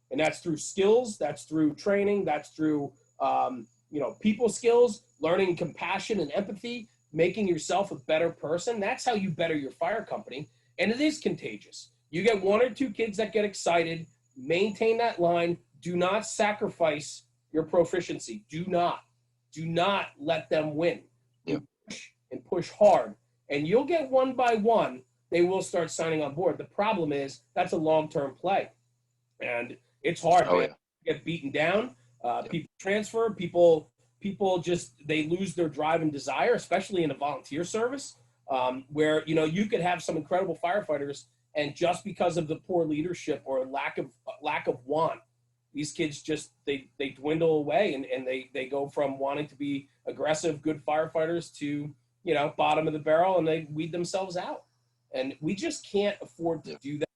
Speaker 3: And that's through skills, that's through training, that's through, you know, people skills, learning compassion and empathy, making yourself a better person. That's how you better your fire company. And it is contagious. You get one or two kids that get excited, maintain that line. Do not sacrifice your proficiency. Do not let them win. You push and push hard. And you'll get one by one, they will start signing on board. The problem is that's a long-term play. And it's hard, man. You get beaten down. People transfer. People just, they lose their drive and desire, especially in a volunteer service, where, you know, you could have some incredible firefighters, and just because of the poor leadership or lack of want, these kids just, they dwindle away, and they go from wanting to be aggressive, good firefighters to, you know, bottom of the barrel, and they weed themselves out. And we just can't afford to do that.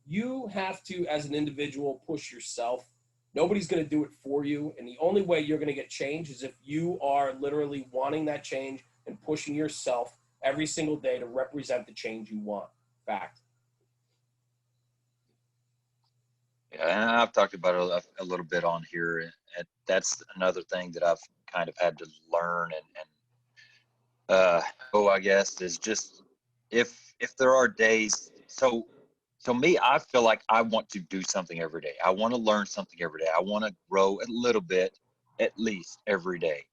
Speaker 3: You have to, as an individual, push yourself. Nobody's going to do it for you. And the only way you're going to get change is if you are literally wanting that change and pushing yourself every single day to represent the change you want. Fact.
Speaker 2: Yeah, and I've talked about it a little bit on here. And that's another thing that I've kind of had to learn I guess, is just if there are days. So me, I feel like I want to do something every day. I want to learn something every day. I want to grow a little bit, at least every day.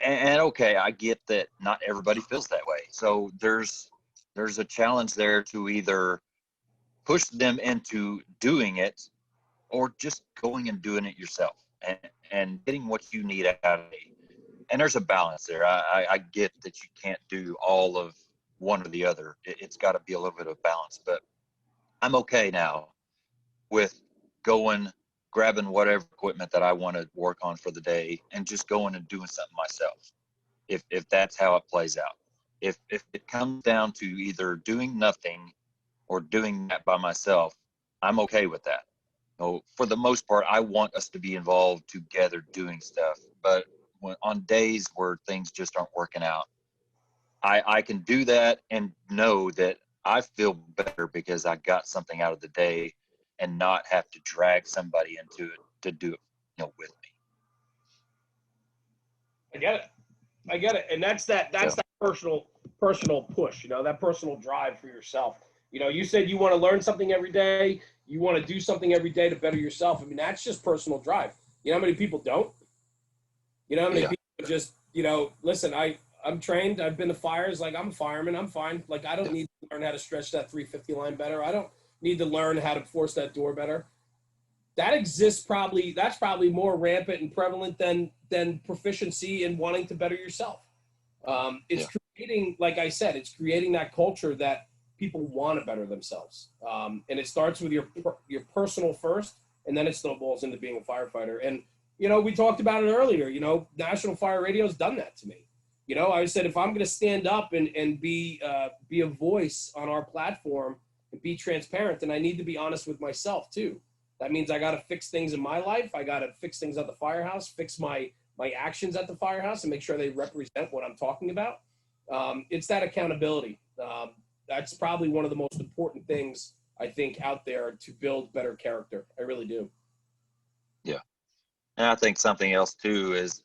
Speaker 2: And okay, I get that not everybody feels that way. So there's a challenge there to either push them into doing it or just going and doing it yourself and getting what you need out of it. And there's a balance there. I get that you can't do all of one or the other. It's got to be a little bit of balance, but I'm okay now with grabbing whatever equipment that I want to work on for the day and just going and doing something myself. If that's how it plays out. If it comes down to either doing nothing or doing that by myself, I'm okay with that. So for the most part, I want us to be involved together doing stuff. But on days where things just aren't working out, I can do that and know that I feel better because I got something out of the day and not have to drag somebody into it to do it, you know, with me.
Speaker 3: I get it. And that's that personal push, you know, that personal drive for yourself. You know, you said you want to learn something every day. You want to do something every day to better yourself. I mean, that's just personal drive. You know how many people don't? You know how many people just, you know, listen, I'm trained. I've been to fires. Like, I'm a fireman. I'm fine. Like, I don't need to learn how to stretch that 350 line better. I don't need to learn how to force that door better. that exists probably, that's probably more rampant and prevalent than proficiency in wanting to better yourself. It's creating, like I said, it's creating that culture that people want to better themselves. And it starts with your personal first, and then it snowballs into being a firefighter. And, you know, we talked about it earlier, you know, National Fire Radio has done that to me. You know, I said, if I'm going to stand up and be a voice on our platform and be transparent, then I need to be honest with myself too. That means I got to fix things in my life. I got to fix things at the firehouse, fix my actions at the firehouse, and make sure they represent what I'm talking about. It's that accountability. That's probably one of the most important things I think out there to build better character. I really do.
Speaker 2: Yeah. And I think something else too is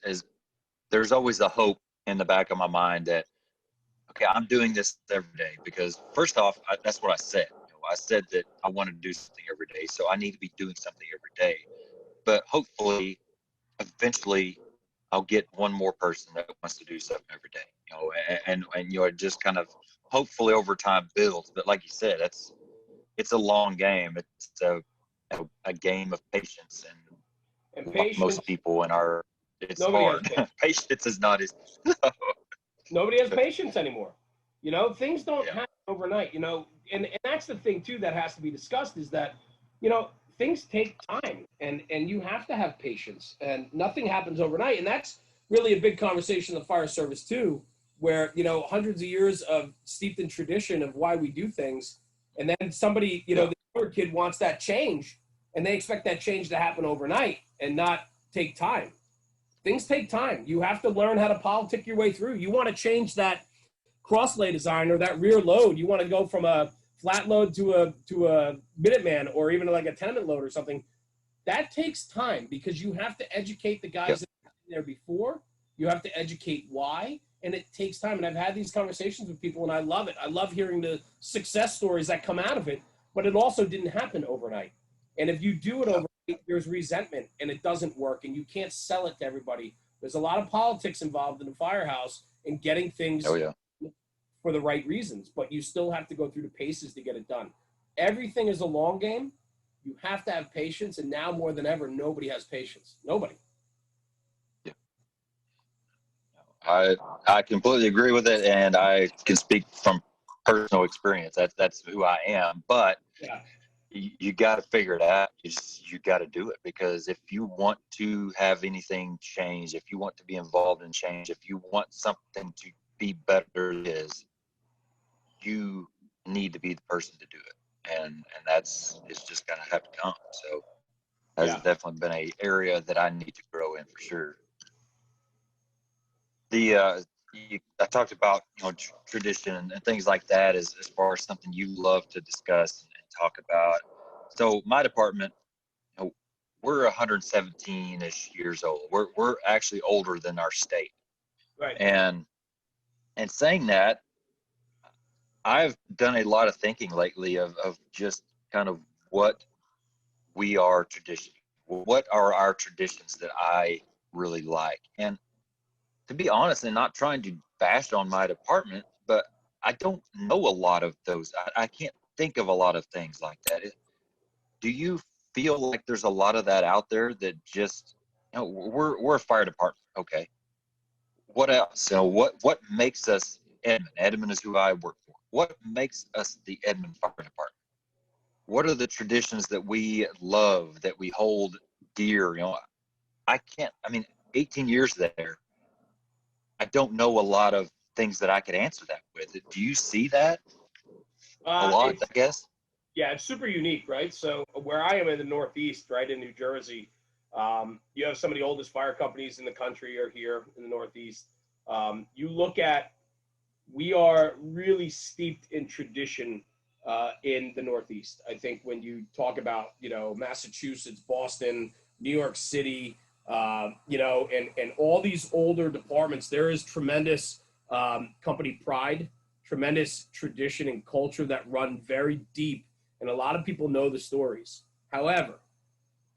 Speaker 2: there's always a hope in the back of my mind that, okay, I'm doing this every day because first off, that's what I said. You know, I said that I wanted to do something every day, so I need to be doing something every day. But hopefully, eventually, I'll get one more person that wants to do something every day. You know, and you know, it just kind of hopefully over time builds. But like you said, it's a long game. It's a game of patience, and
Speaker 3: patience,
Speaker 2: most people in our it's
Speaker 3: nobody
Speaker 2: hard. Patience is not as
Speaker 3: nobody has patience anymore. You know, things don't happen overnight, you know, and that's the thing too that has to be discussed is that, you know, things take time and you have to have patience and nothing happens overnight. And that's really a big conversation in the fire service too, where, you know, hundreds of years of steeped in tradition of why we do things. And then somebody, you know, the younger kid wants that change and they expect that change to happen overnight and not take time. Things take time. You have to learn how to politic your way through. You want to change that crosslay design or that rear load. You want to go from a flat load to a Minuteman or even like a tenement load or something. That takes time because you have to educate the guys that have been there before. You have to educate why, and it takes time. And I've had these conversations with people, and I love it. I love hearing the success stories that come out of it, but it also didn't happen overnight. And if you do it overnight, there's resentment and it doesn't work and you can't sell it to everybody. There's a lot of politics involved in the firehouse and getting things for the right reasons, but you still have to go through the paces to get it done. Everything is a long game. You have to have patience, and now more than ever, nobody has patience. Nobody.
Speaker 2: Yeah. I completely agree with it, and I can speak from personal experience. That's who I am, but you got to figure it out. You got to do it, because if you want to have anything change, if you want to be involved in change, if you want something to be better, you need to be the person to do it, and it's just gonna have to come. So that's definitely been an area that I need to grow in for sure. I talked about, you know, tradition and things like that as far as something you love to discuss and talk about. So my department, you know, we're 117-ish years old. We're actually older than our state.
Speaker 3: Right.
Speaker 2: And saying that, I've done a lot of thinking lately of just kind of what we are tradition. What are our traditions that I really like? And to be honest, and not trying to bash on my department, but I don't know a lot of those. I can't think of a lot of things like that. Do you feel like there's a lot of that out there that just, you know, we're a fire department, okay? What else? So what makes us Edmond? Edmond is who I work for. What makes us the Edmond Fire Department? What are the traditions that we love, that we hold dear? You know, 18 years there, I don't know a lot of things that I could answer that with. Do you see that a lot, I guess?
Speaker 3: Yeah, it's super unique, right? So where I am in the Northeast, right, in New Jersey, you have some of the oldest fire companies in the country are here in the Northeast. You look at, we are really steeped in tradition in the Northeast. I think when you talk about, you know, Massachusetts, Boston, New York City, you know, and all these older departments, there is tremendous company pride, tremendous tradition and culture that run very deep. And a lot of people know the stories. However,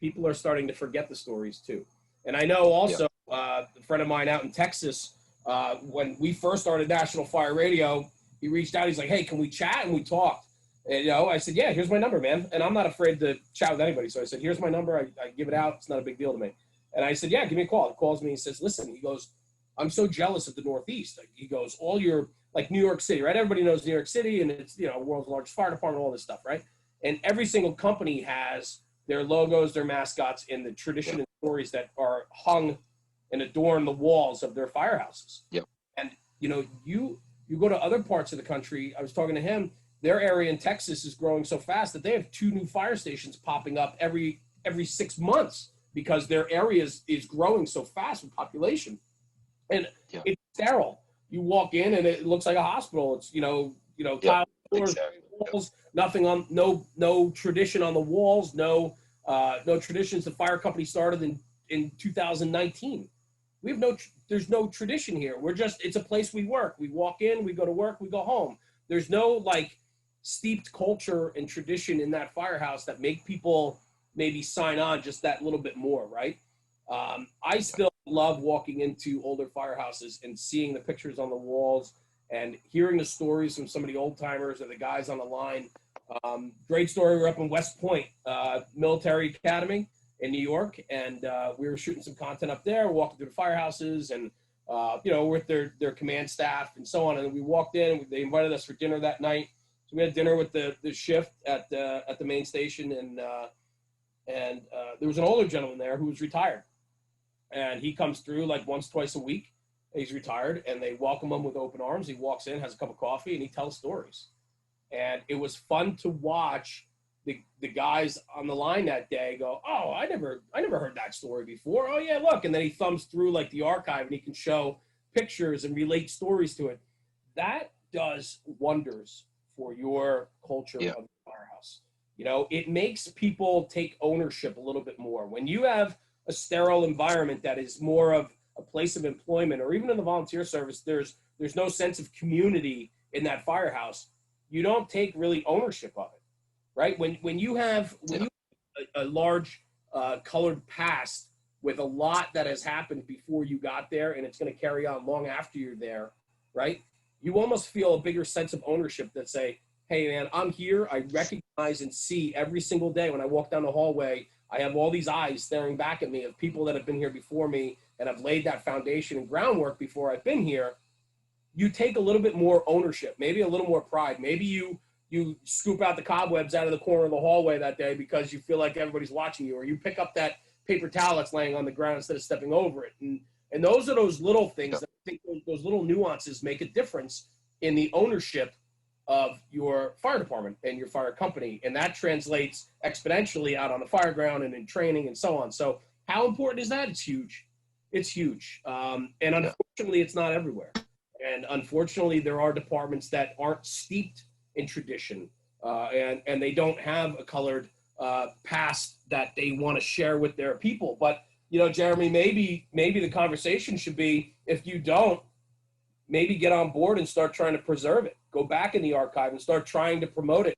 Speaker 3: people are starting to forget the stories too. And I know also a friend of mine out in Texas, when we first started National Fire Radio, he reached out. He's like, hey, can we chat? And we talked. And, I said, yeah, here's my number, man. And I'm not afraid to chat with anybody. So I said, here's my number. I give it out. It's not a big deal to me. And I said, yeah, give me a call. He calls me and says, listen, he goes, I'm so jealous of the Northeast. He goes, all your, like New York City, right? Everybody knows New York City and it's, world's largest fire department, all this stuff, right? And every single company has their logos, their mascots, and the tradition and stories that are hung and adorn the walls of their firehouses.
Speaker 2: Yep.
Speaker 3: And, you go to other parts of the country. I was talking to him. Their area in Texas is growing so fast that they have 2 new fire stations popping up every 6 months because their area is growing so fast with population. And it's sterile. You walk in and it looks like a hospital. It's, tile floors,
Speaker 2: Exactly.
Speaker 3: walls, nothing on, no tradition on the walls, no traditions. The fire company started in 2019. We have there's no tradition here. It's a place we work. We walk in, we go to work, we go home. There's no steeped culture and tradition in that firehouse that make people maybe sign on just that little bit more, right? I still love walking into older firehouses and seeing the pictures on the walls and hearing the stories from some of the old timers or the guys on the line. Great story. We're up in West Point Military Academy in New York, and we were shooting some content up there, walking through the firehouses and, with their command staff and so on. And we walked in and they invited us for dinner that night. So we had dinner with the shift at the main station, and there was an older gentleman there who was retired, and he comes through once, twice a week. He's retired, and they welcome him with open arms. He walks in, has a cup of coffee, and he tells stories. And it was fun to watch the guys on the line that day go, oh, I never heard that story before. Oh yeah, look. And then he thumbs through the archive and he can show pictures and relate stories to it. That does wonders for your culture of the firehouse. It makes people take ownership a little bit more. When you have a sterile environment that is more of a place of employment, or even in the volunteer service, there's no sense of community in that firehouse. You don't take really ownership of it. Right? When you have a large colored past with a lot that has happened before you got there, and it's going to carry on long after you're there, right? You almost feel a bigger sense of ownership that say, hey man, I'm here. I recognize and see every single day when I walk down the hallway, I have all these eyes staring back at me of people that have been here before me and have laid that foundation and groundwork before I've been here. You take a little bit more ownership, maybe a little more pride. Maybe you scoop out the cobwebs out of the corner of the hallway that day because you feel like everybody's watching you, or you pick up that paper towel that's laying on the ground instead of stepping over it. And those are those little things that I think those little nuances make a difference in the ownership of your fire department and your fire company. And that translates exponentially out on the fire ground and in training and so on. So how important is that? It's huge. It's huge. And unfortunately, it's not everywhere. And unfortunately, there are departments that aren't steeped in tradition, and they don't have a colored past that they want to share with their people. But Jeremy, maybe the conversation should be, if you don't, maybe get on board and start trying to preserve it. Go back in the archive and start trying to promote it.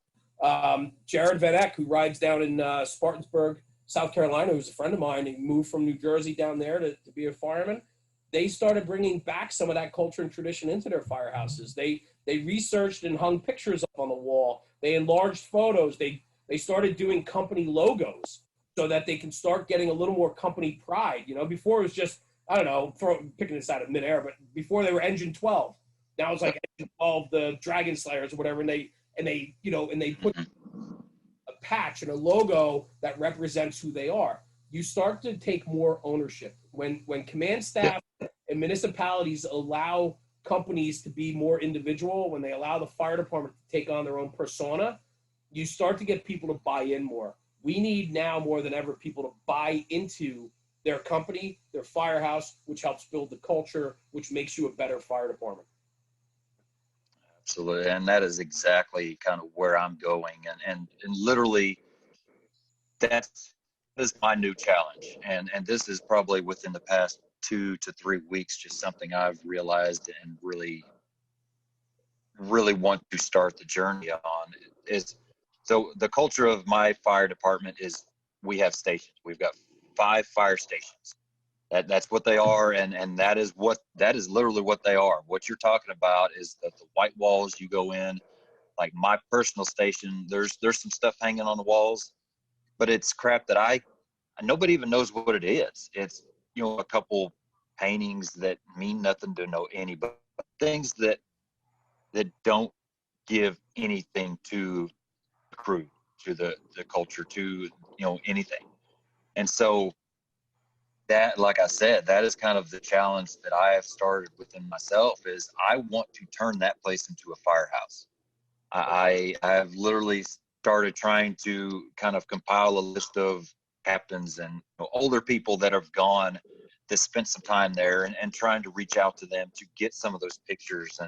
Speaker 3: Jared Van Eck, who rides down in Spartansburg, South Carolina, who's a friend of mine, he moved from New Jersey down there to be a fireman. They started bringing back some of that culture and tradition into their firehouses. They researched and hung pictures up on the wall. They enlarged photos. They started doing company logos so that they can start getting a little more company pride. Before it was just, I don't know, picking this out of midair, but before they were Engine 12. Now it's like Engine 12, the Dragon Slayers or whatever, and they put a patch and a logo that represents who they are. You start to take more ownership. When command staff and municipalities allow companies to be more individual, when they allow the fire department to take on their own persona, you start to get people to buy in more. We need now more than ever people to buy into their company, their firehouse, which helps build the culture, which makes you a better fire department.
Speaker 2: Absolutely. And that is exactly kind of where I'm going. And literally this is my new challenge. And this is probably within the past 2 to 3 weeks, just something I've realized and really want to start the journey on is, so the culture of my fire department is we have stations. We've got 5 fire stations. That's what they are, and that is literally what they are. What you're talking about is that the white walls, you go in, like my personal station, there's some stuff hanging on the walls, but it's crap that nobody even knows what it is. It's, a couple paintings that mean nothing to know anybody, things that don't give anything to the crew, to the culture, to, anything. And so that, like I said, that is kind of the challenge that I have started within myself, is I want to turn that place into a firehouse. I have literally started trying to kind of compile a list of captains and older people that have gone, that spent some time there, and trying to reach out to them to get some of those pictures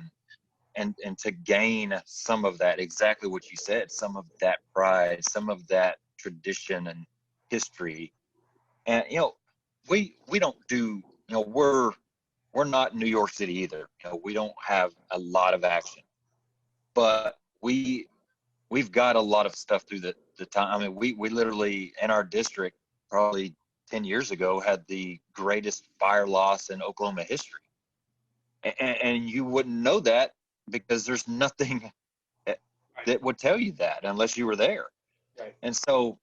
Speaker 2: and to gain some of that, exactly what you said, some of that pride, some of that tradition and history. And, we don't do, we're not New York City either. We don't have a lot of action, but we've got a lot of stuff through the time. I mean, we literally, in our district, probably 10 years ago, had the greatest fire loss in Oklahoma history. And you wouldn't know that because there's nothing that would tell you that unless you were there.
Speaker 3: Right.
Speaker 2: And so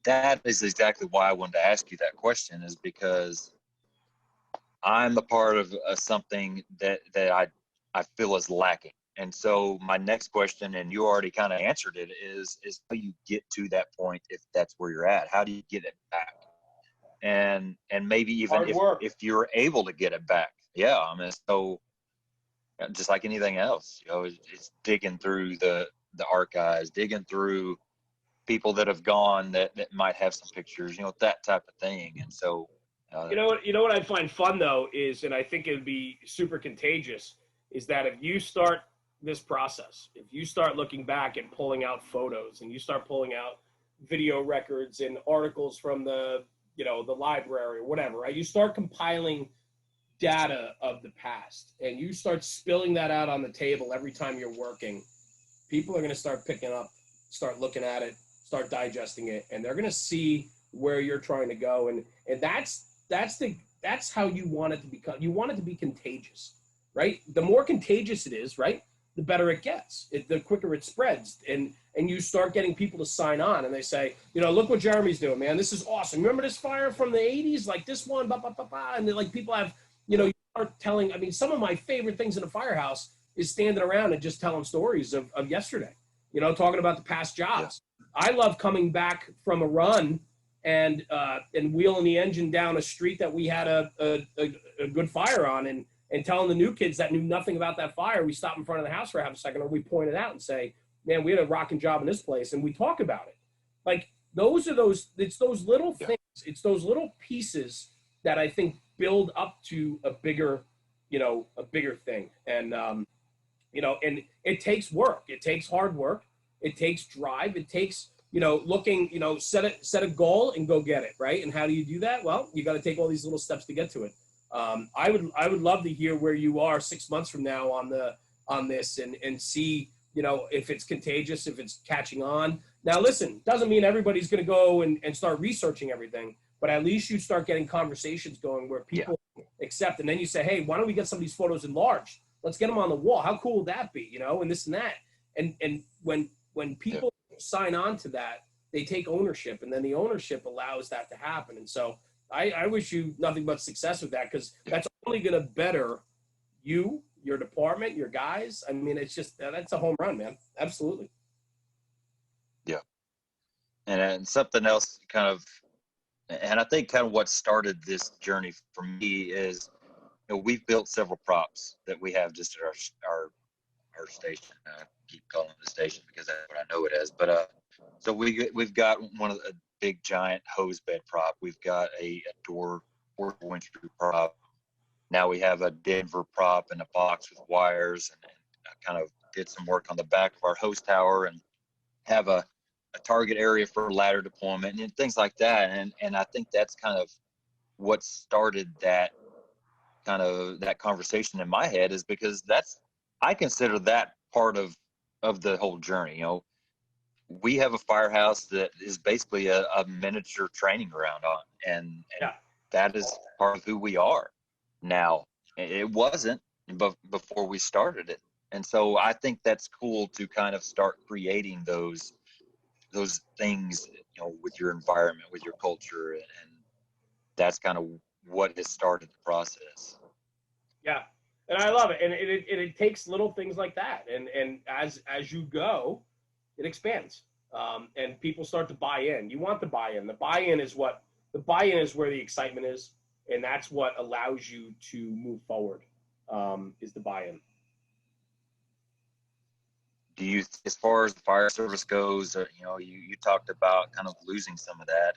Speaker 2: that is exactly why I wanted to ask you that question, is because I'm a part of something that I feel is lacking. And so my next question, and you already kind of answered it, is how you get to that point, if that's where you're at. How do you get it back? And maybe even if you're able to get it back. Yeah, I mean, so just like anything else, it's digging through the archives, digging through people that have gone that might have some pictures, that type of thing. And so
Speaker 3: you know what I find fun though is, and I think it'd be super contagious, is that if you start this process, if you start looking back and pulling out photos, and you start pulling out video records and articles from the library or whatever, right? You start compiling data of the past, and you start spilling that out on the table every time you're working, people are going to start picking up, start looking at it, start digesting it, and they're going to see where you're trying to go. And that's how you want it to become. You want it to be contagious, right? The more contagious it is, right, the better it gets. The quicker it spreads, and you start getting people to sign on, and they say, look what Jeremy's doing, man. This is awesome. Remember this fire from the 80s, like this one, blah, blah, blah, blah. And like people have, you start telling. I mean, some of my favorite things in a firehouse is standing around and just telling stories of yesterday. Talking about the past jobs. Yeah. I love coming back from a run and wheeling the engine down a street that we had a good fire on, and telling the new kids that knew nothing about that fire, we stop in front of the house for half a second, or we point it out and say, man, we had a rocking job in this place, and we talk about it. Like, it's those little things, it's those little pieces that I think build up to a bigger thing. And, and it takes work. It takes hard work. It takes drive. It takes, looking, set a goal and go get it, right? And how do you do that? Well, you got to take all these little steps to get to it. I would love to hear where you are 6 months from now on this, and see, if it's contagious, if it's catching on. Now, listen, doesn't mean everybody's going to go and start researching everything, but at least you start getting conversations going where people accept, and then you say, hey, why don't we get some of these photos enlarged? Let's get them on the wall. How cool would that be? And this and that. And when people sign on to that, they take ownership, and then the ownership allows that to happen. And so I wish you nothing but success with that, because that's only going to better you, your department, your guys. I mean, it's just, that's a home run, man. Absolutely.
Speaker 2: Yeah. And something else kind of, and I think kind of what started this journey for me is, we've built several props that we have just at our station. I keep calling it the station because that's what I know it as. But so we've got one of the big giant hose bed prop. We've got a door winch prop. Now we have a Denver prop in a box with wires, and I kind of did some work on the back of our hose tower, and have a target area for ladder deployment and things like that. And I think that's kind of what started that conversation in my head, is because I consider that part of the whole journey. We have a firehouse that is basically a miniature training ground and that is part of who we are now. It wasn't before we started it. And so I think that's cool to kind of start creating those things, with your environment, with your culture, and that's kind of what has started the process.
Speaker 3: Yeah, and I love it, and it takes little things like that, and as you go, it expands, and people start to buy in. You want the buy-in. The buy-in is where the excitement is, and that's what allows you to move forward. Is the buy-in.
Speaker 2: Do you, as far as the fire service goes, you talked about kind of losing some of that.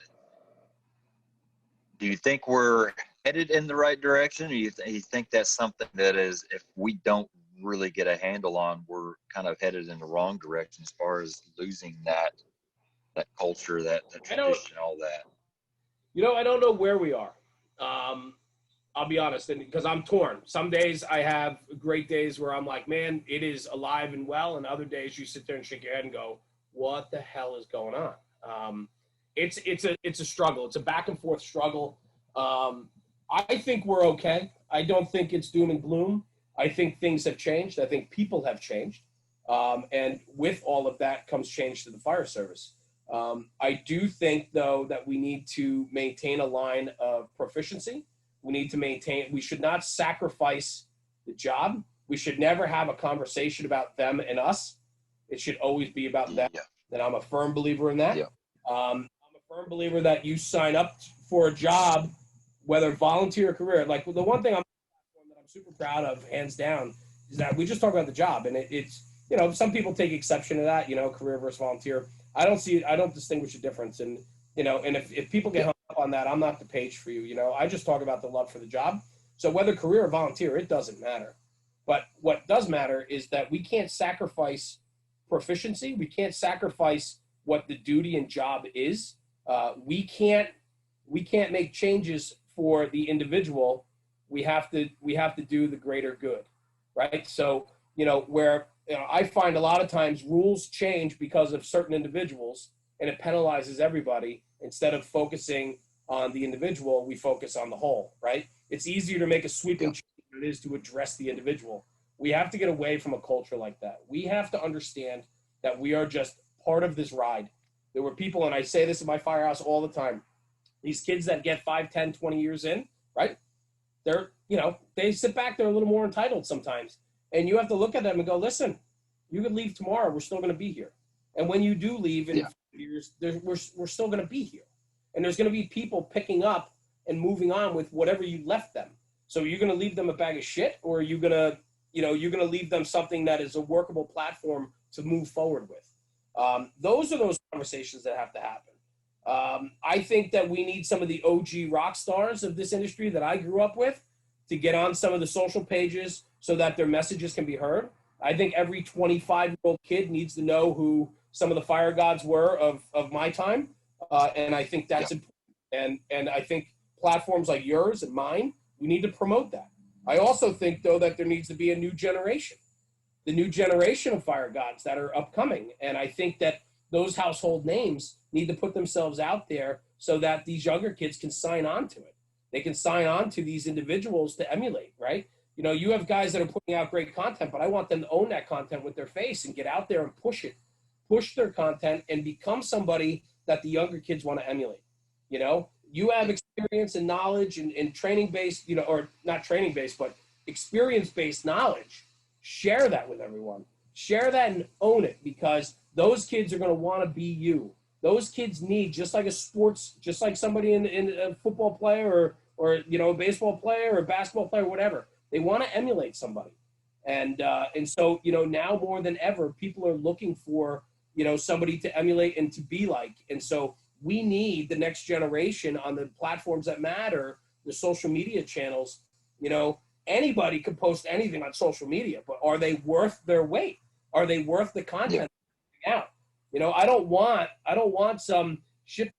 Speaker 2: Do you think we're headed in the right direction, or you think that's something that is, if we don't really get a handle on, we're kind of headed in the wrong direction as far as losing that culture, that tradition, all that?
Speaker 3: I don't know where we are. I'll be honest, and because I'm torn. Some days I have great days where I'm like, man, it is alive and well, and other days you sit there and shake your head and go, what the hell is going on? It's a struggle. It's a back and forth struggle. I think we're okay. I don't think it's doom and gloom. I think things have changed. I think people have changed, and with all of that comes change to the fire service. I do think, though, that we need to maintain a line of proficiency. We should not sacrifice the job. We should never have a conversation about them and us. It should always be about them. Yeah. And I'm a firm believer in that. Yeah. I'm a firm believer that you sign up for a job, whether volunteer or career. Like, the one thing that I'm super proud of, hands down, is that we just talk about the job. And it's, some people take exception to that, career versus volunteer. I don't distinguish a difference. And, and if people get hung up on that, I'm not the page for you. I just talk about the love for the job. So whether career or volunteer, it doesn't matter. But what does matter is that we can't sacrifice proficiency. We can't sacrifice what the duty and job is. We can't make changes for the individual. We have to do the greater good, right? So, where I find a lot of times rules change because of certain individuals, and it penalizes everybody. Instead of focusing on the individual, we focus on the whole, right? It's easier to make a sweeping change than it is to address the individual. We have to get away from a culture like that. We have to understand that we are just part of this ride. There were people, and I say this in my firehouse all the time, these kids that get 5, 10, 20 years in, right? They sit back, they're a little more entitled sometimes. And you have to look at them and go, listen, you could leave tomorrow, we're still going to be here. And when you do leave in 5 years, we're still going to be here. And there's going to be people picking up and moving on with whatever you left them. So you're going to leave them a bag of shit, or are you going to, you're going to leave them something that is a workable platform to move forward with. Those are those conversations that have to happen. I think that we need some of the OG rock stars of this industry that I grew up with to get on some of the social pages so that their messages can be heard. I think every 25-year-old kid needs to know who some of the fire gods were of my time. And I think that's important. And I think platforms like yours and mine, we need to promote that. I also think, though, that there needs to be a new generation, the new generation of fire gods that are upcoming. And I think that those household names need to put themselves out there so that these younger kids can sign on to it. They can sign on to these individuals to emulate, right? You have guys that are putting out great content, but I want them to own that content with their face and get out there and push their content and become somebody that the younger kids want to emulate. You have experience and knowledge and training-based, or not training-based, but experience-based knowledge. Share that with everyone. Share that and own it, because those kids are going to want to be you. Those kids need, just like somebody in a football player or a baseball player or a basketball player, whatever. They want to emulate somebody. And so, now more than ever, people are looking for, somebody to emulate and to be like. And so we need the next generation on the platforms that matter, the social media channels. Anybody can post anything on social media, but are they worth their weight? Are they worth the content? Yeah. I don't want some shit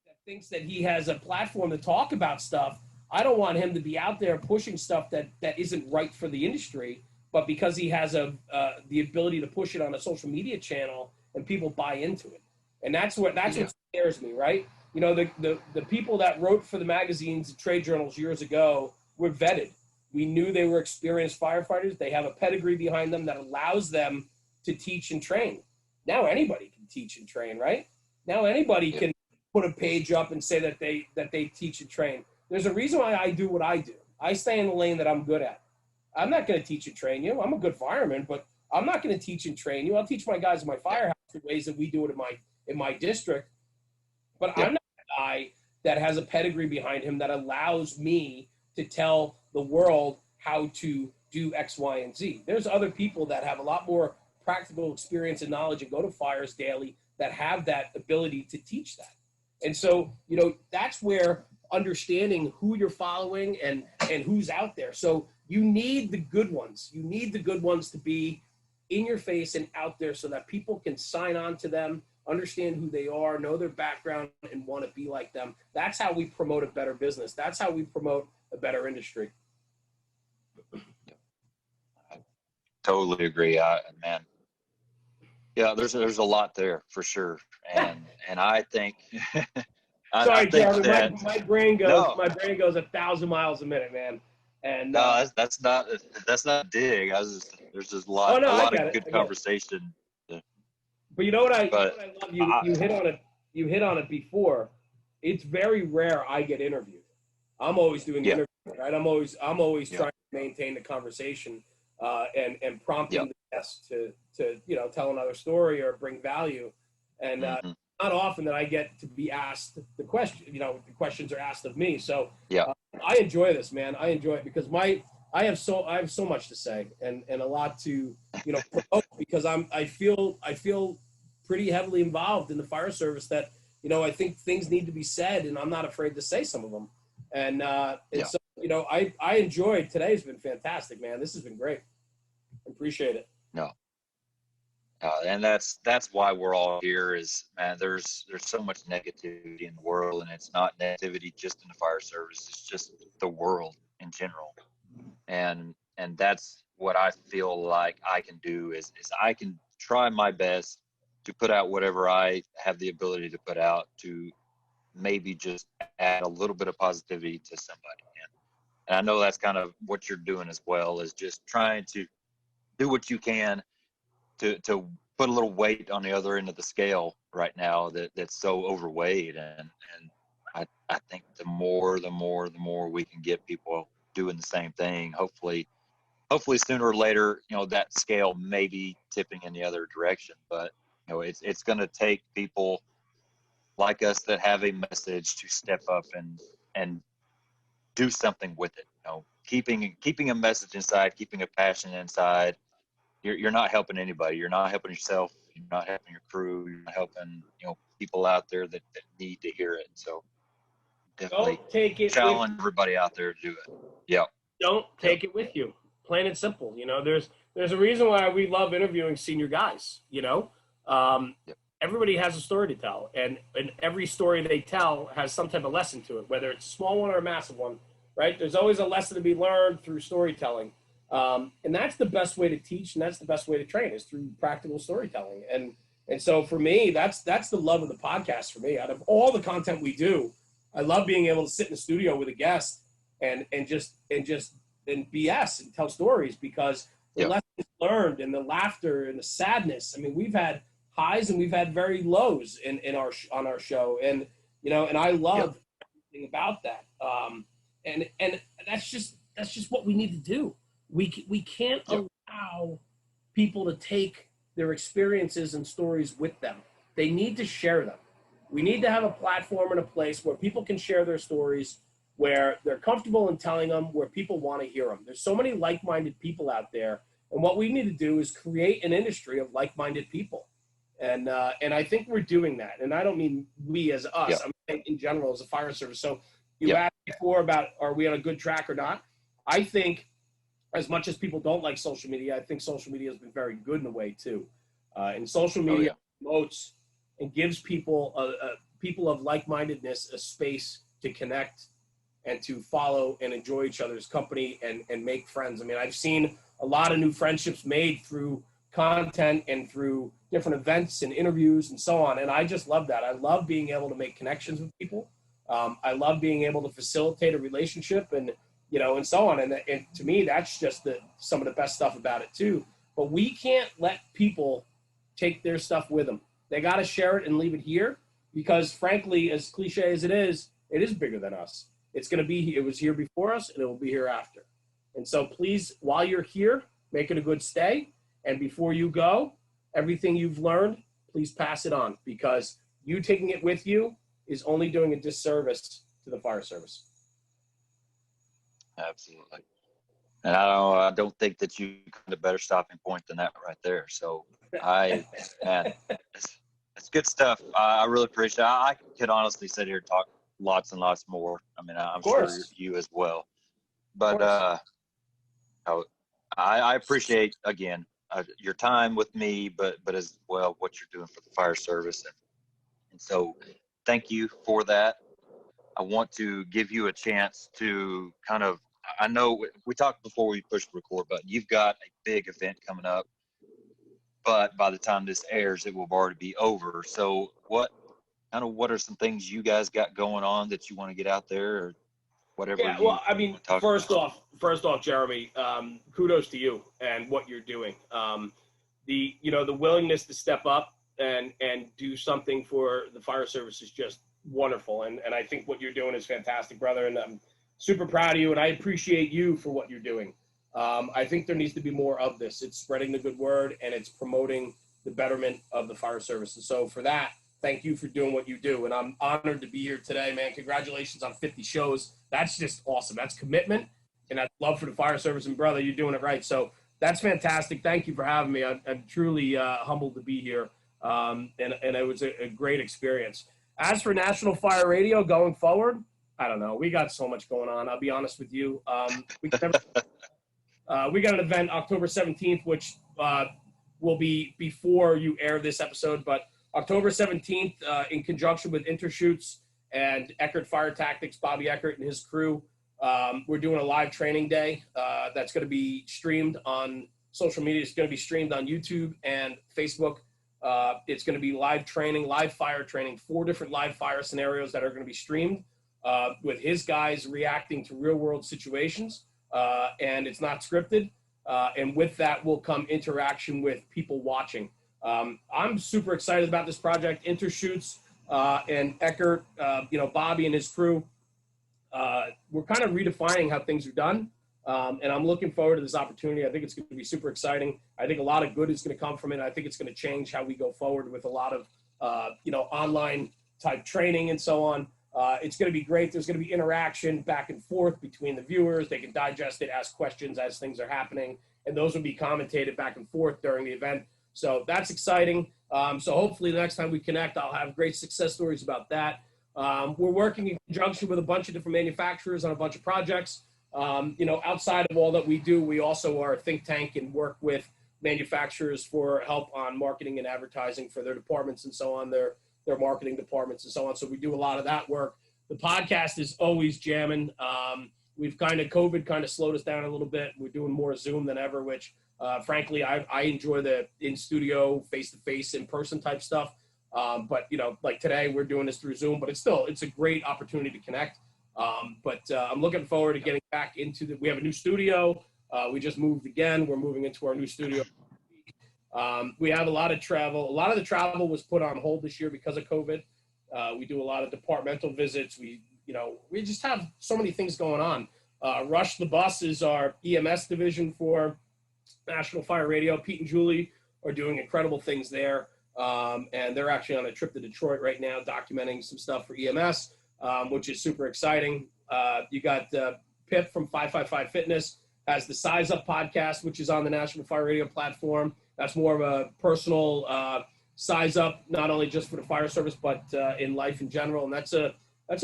Speaker 3: that thinks that he has a platform to talk about stuff. I don't want him to be out there pushing stuff that isn't right for the industry, but because he has the ability to push it on a social media channel and people buy into it. And that's what scares me, right? The people that wrote for the magazines and trade journals years ago were vetted. We knew they were experienced firefighters. They have a pedigree behind them that allows them to teach and train. Now anybody can teach and train, right? Now anybody can put a page up and say that they teach and train. There's a reason why I do what I do. I stay in the lane that I'm good at. I'm not going to teach and train you. I'm a good fireman, but I'm not going to teach and train you. I'll teach my guys in my firehouse the ways that we do it in my district. But I'm not a guy that has a pedigree behind him that allows me to tell the world how to do X, Y, and Z. There's other people that have a lot more practical experience and knowledge and go to fires daily that have that ability to teach that. And so, that's where understanding who you're following and who's out there. So you need the good ones. You need the good ones to be in your face and out there so that people can sign on to them, understand who they are, know their background, and want to be like them. That's how we promote a better business. That's how we promote a better industry.
Speaker 2: I totally agree. Man. Yeah, there's a lot there for sure. And I think
Speaker 3: Sorry, Jeremy,
Speaker 2: that
Speaker 3: my brain goes 1,000 miles a minute, man. And
Speaker 2: no, that's not a dig. There's just a lot of good conversation.
Speaker 3: But you know what I love? You hit on it before. It's very rare I get interviewed. I'm always doing the interview, right? I'm always trying to maintain the conversation and prompting the guest to tell another story or bring value. And not often that I get to be asked the question. The questions are asked of me. So I enjoy this, man. I enjoy it because I have so much to say and a lot to promote because I feel pretty heavily involved in the fire service that I think things need to be said and I'm not afraid to say some of them. And so I enjoyed today's been fantastic, man. This has been great. I appreciate it.
Speaker 2: No. And that's why we're all here is, man, there's so much negativity in the world, and it's not negativity just in the fire service. It's just the world in general. And that's what I feel like I can do is I can try my best to put out whatever I have the ability to put out to maybe just add a little bit of positivity to somebody. And I know that's kind of what you're doing as well, is just trying to do what you can to put a little weight on the other end of the scale right now that's so overweight. And I think the more we can get people doing the same thing, hopefully sooner or later, that scale may be tipping in the other direction. But it's going to take people like us that have a message to step up and do something with it. Keeping a message inside, keeping a passion inside. You're not helping anybody. You're not helping yourself. You're not helping your crew. You're not helping people out there that need to hear it. So definitely
Speaker 3: don't take it
Speaker 2: challenge everybody out there to do it. Yeah.
Speaker 3: Don't take it with you. Plain and simple. There's a reason why we love interviewing senior guys. Everybody has a story to tell, and every story they tell has some type of lesson to it, whether it's a small one or a massive one. Right? There's always a lesson to be learned through storytelling. And that's the best way to teach, and that's the best way to train is through practical storytelling. And so for me, that's the love of the podcast for me. Out of all the content we do, I love being able to sit in the studio with a guest and just BS and tell stories because the lessons learned and the laughter and the sadness. I mean, we've had highs and we've had very lows on our show, and I love everything about that. And that's just what we need to do. We can't allow people to take their experiences and stories with them. They need to share them. We need to have a platform and a place where people can share their stories, where they're comfortable in telling them, where people want to hear them. There's so many like-minded people out there, and what we need to do is create an industry of like-minded people. And I think we're doing that. And I don't mean we as us. I'm saying in general as a fire service. So you asked before about are we on a good track or not? I think as much as people don't like social media, I think social media has been very good in a way too. And social media promotes and gives people people of like-mindedness a space to connect and to follow and enjoy each other's company and make friends. I mean, I've seen a lot of new friendships made through content and through different events and interviews and so on. And I just love that. I love being able to make connections with people. I love being able to facilitate a relationship and so on. And to me, that's just some of the best stuff about it too. But we can't let people take their stuff with them. They got to share it and leave it here because, frankly, as cliche as it is bigger than us. It was here before us, and it will be here after. And so please, while you're here, make it a good stay. And before you go, everything you've learned, please pass it on, because you taking it with you is only doing a disservice to the fire service.
Speaker 2: Absolutely. And I don't think that you got a better stopping point than that right there. So man, it's good stuff. I really appreciate it. I could honestly sit here and talk lots and lots more. I mean, I'm sure you as well. But I appreciate, again, your time with me, but as well what you're doing for the fire service. And so thank you for that. I want to give you a chance to kind of, I know we talked before we pushed record, but you've got a big event coming up, but by the time this airs, it will already be over. So what are some things you guys got going on that you want to get out there, or whatever?
Speaker 3: Yeah, well, I mean, first off, Jeremy, kudos to you and what you're doing. The willingness to step up and do something for the fire service is just wonderful. And I think what you're doing is fantastic, brother. And I'm super proud of you, and I appreciate you for what you're doing. I think there needs to be more of this. It's spreading the good word, and it's promoting the betterment of the fire service. And so for that, thank you for doing what you do. And I'm honored to be here today, man. Congratulations on 50 shows. That's just awesome. That's commitment, and that's love for the fire service. And brother, you're doing it right. So that's fantastic. Thank you for having me. I'm truly humbled to be here. And it was a great experience. As for National Fire Radio going forward, I don't know. We got so much going on. I'll be honest with you. We got an event October 17th, which will be before you air this episode, but October 17th, in conjunction with Intershoots and Eckert Fire Tactics, Bobby Eckert and his crew, we're doing a live training day that's going to be streamed on social media. It's going to be streamed on YouTube and Facebook. It's going to be live training, live fire training, 4 different live fire scenarios that are going to be streamed with his guys reacting to real world situations. And it's not scripted. And with that will come interaction with people watching. I'm super excited about this project. Intershoots and Eckert, Bobby and his crew, we're kind of redefining how things are done. And I'm looking forward to this opportunity. I think it's going to be super exciting. I think a lot of good is going to come from it. I think it's going to change how we go forward with a lot of, online type training and so on. It's going to be great. There's going to be interaction back and forth between the viewers. They can digest it, ask questions as things are happening, and those will be commentated back and forth during the event. So that's exciting. So hopefully the next time we connect, I'll have great success stories about that. We're working in conjunction with a bunch of different manufacturers on a bunch of projects. Outside of all that we do, we also are a think tank and work with manufacturers for help on marketing and advertising for their departments and so on, their marketing departments and so on. So we do a lot of that work. The podcast is always jamming. COVID kind of slowed us down a little bit. We're doing more Zoom than ever, which frankly, I enjoy the in-studio, face-to-face, in-person type stuff. But like today, we're doing this through Zoom, but it's a great opportunity to connect. But I'm looking forward to getting back into we have a new studio. We just moved again. We're moving into our new studio. We have a lot of travel. A lot of the travel was put on hold this year because of COVID. We do a lot of departmental visits. We just have so many things going on. Rush the Bus is our EMS division for National Fire Radio. Pete and Julie are doing incredible things there. And they're actually on a trip to Detroit right now, documenting some stuff for EMS, which is super exciting. You got Pip from 555 Fitness has the Size Up podcast, which is on the National Fire Radio platform. That's more of a personal size up, not only just for the fire service, but in life in general. And that's a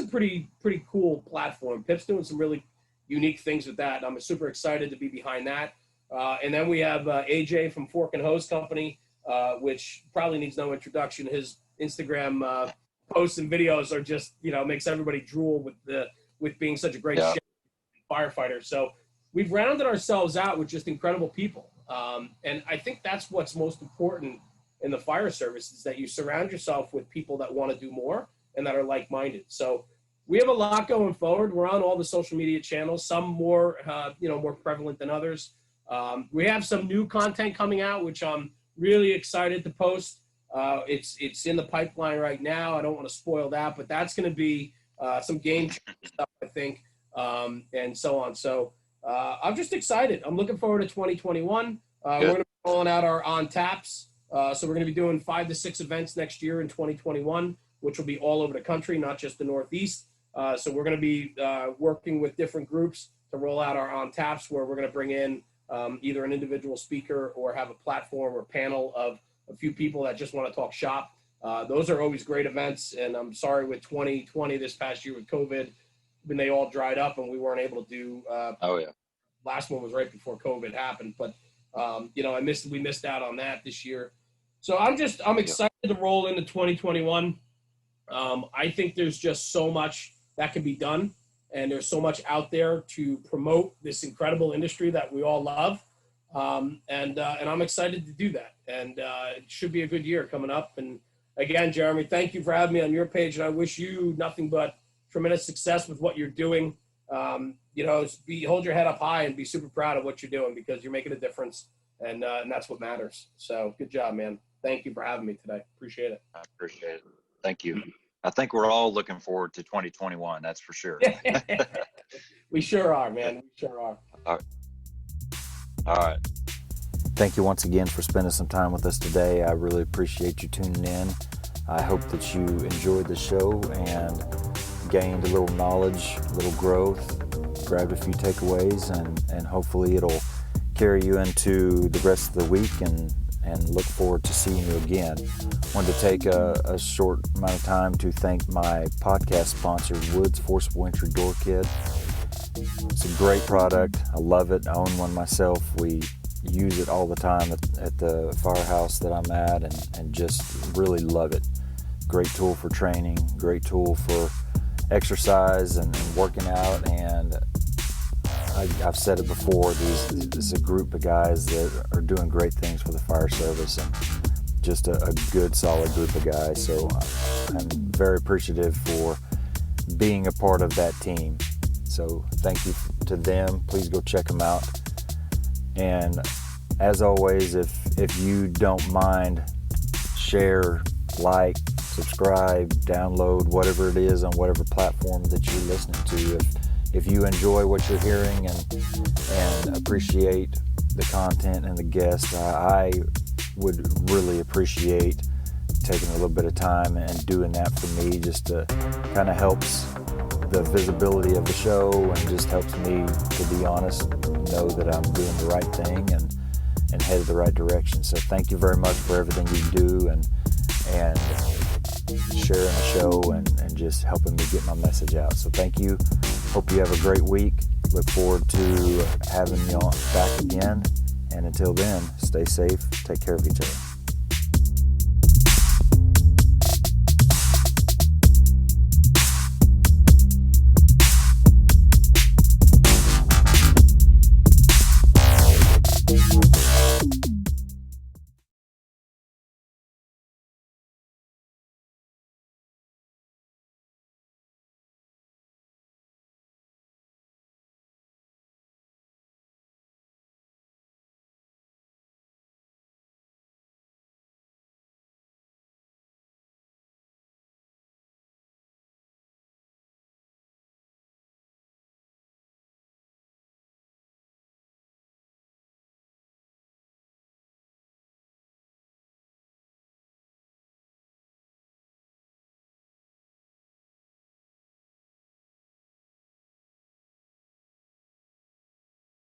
Speaker 3: pretty cool platform. Pip's doing some really unique things with that. I'm super excited to be behind that. And then we have AJ from Fork and Hose Company, which probably needs no introduction. His Instagram posts and videos are just, makes everybody drool with being such a great firefighter. So we've rounded ourselves out with just incredible people. And I think that's what's most important in the fire service is that you surround yourself with people that want to do more and that are like-minded. So we have a lot going forward. We're on all the social media channels, some more, more prevalent than others. We have some new content coming out, which I'm really excited to post. It's in the pipeline right now. I don't want to spoil that, but that's going to be some game changer stuff, I think, and so on. So I'm just excited. I'm looking forward to 2021. We're going to be rolling out our on taps. So we're going to be doing 5 to 6 events next year in 2021, which will be all over the country, not just the Northeast. So we're going to be working with different groups to roll out our on taps, where we're going to bring in either an individual speaker or have a platform or panel of a few people that just want to talk shop. Those are always great events. And I'm sorry, with 2020 this past year with COVID, when they all dried up and we weren't able to do. Last one was right before COVID happened, but we missed out on that this year. So I'm excited to roll into 2021. I think there's just so much that can be done, and there's so much out there to promote this incredible industry that we all love. And I'm excited to do that. And it should be a good year coming up. And again, Jeremy, thank you for having me on your page, and I wish you nothing but tremendous success with what you're doing. Hold your head up high and be super proud of what you're doing, because you're making a difference, and that's what matters. So good job, man. Thank you for having me today. Appreciate it.
Speaker 2: I appreciate it. Thank you. I think we're all looking forward to 2021. That's for sure.
Speaker 3: We sure are, man. We sure are.
Speaker 2: All right.
Speaker 1: Thank you once again for spending some time with us today. I really appreciate you tuning in. I hope that you enjoyed the show and gained a little knowledge, a little growth, grabbed a few takeaways, and hopefully it'll carry you into the rest of the week, and look forward to seeing you again. Wanted to take a short amount of time to thank my podcast sponsor, Woods Forcible Entry Door Kit. It's a great product. I love it. I own one myself. We use it all the time at the firehouse that I'm at, and just really love it. Great tool for training, great tool for exercise and working out. And I've said it before, this is a group of guys that are doing great things for the fire service, and just a good, solid group of guys. So I'm very appreciative for being a part of that team. So thank you to them. Please go check them out. And as always, if you don't mind, share, like, subscribe, download, whatever it is on whatever platform that you're listening to. If you enjoy what you're hearing and appreciate the content and the guests, I would really appreciate taking a little bit of time and doing that for me. Just to kind of helps the visibility of the show, and just helps me, to be honest, know that I'm doing the right thing and headed the right direction. So thank you very much for everything you do, and sharing the show and just helping me get my message out. So thank you. Hope you have a great week. Look forward to having you back again. And until then, stay safe. Take care of each other.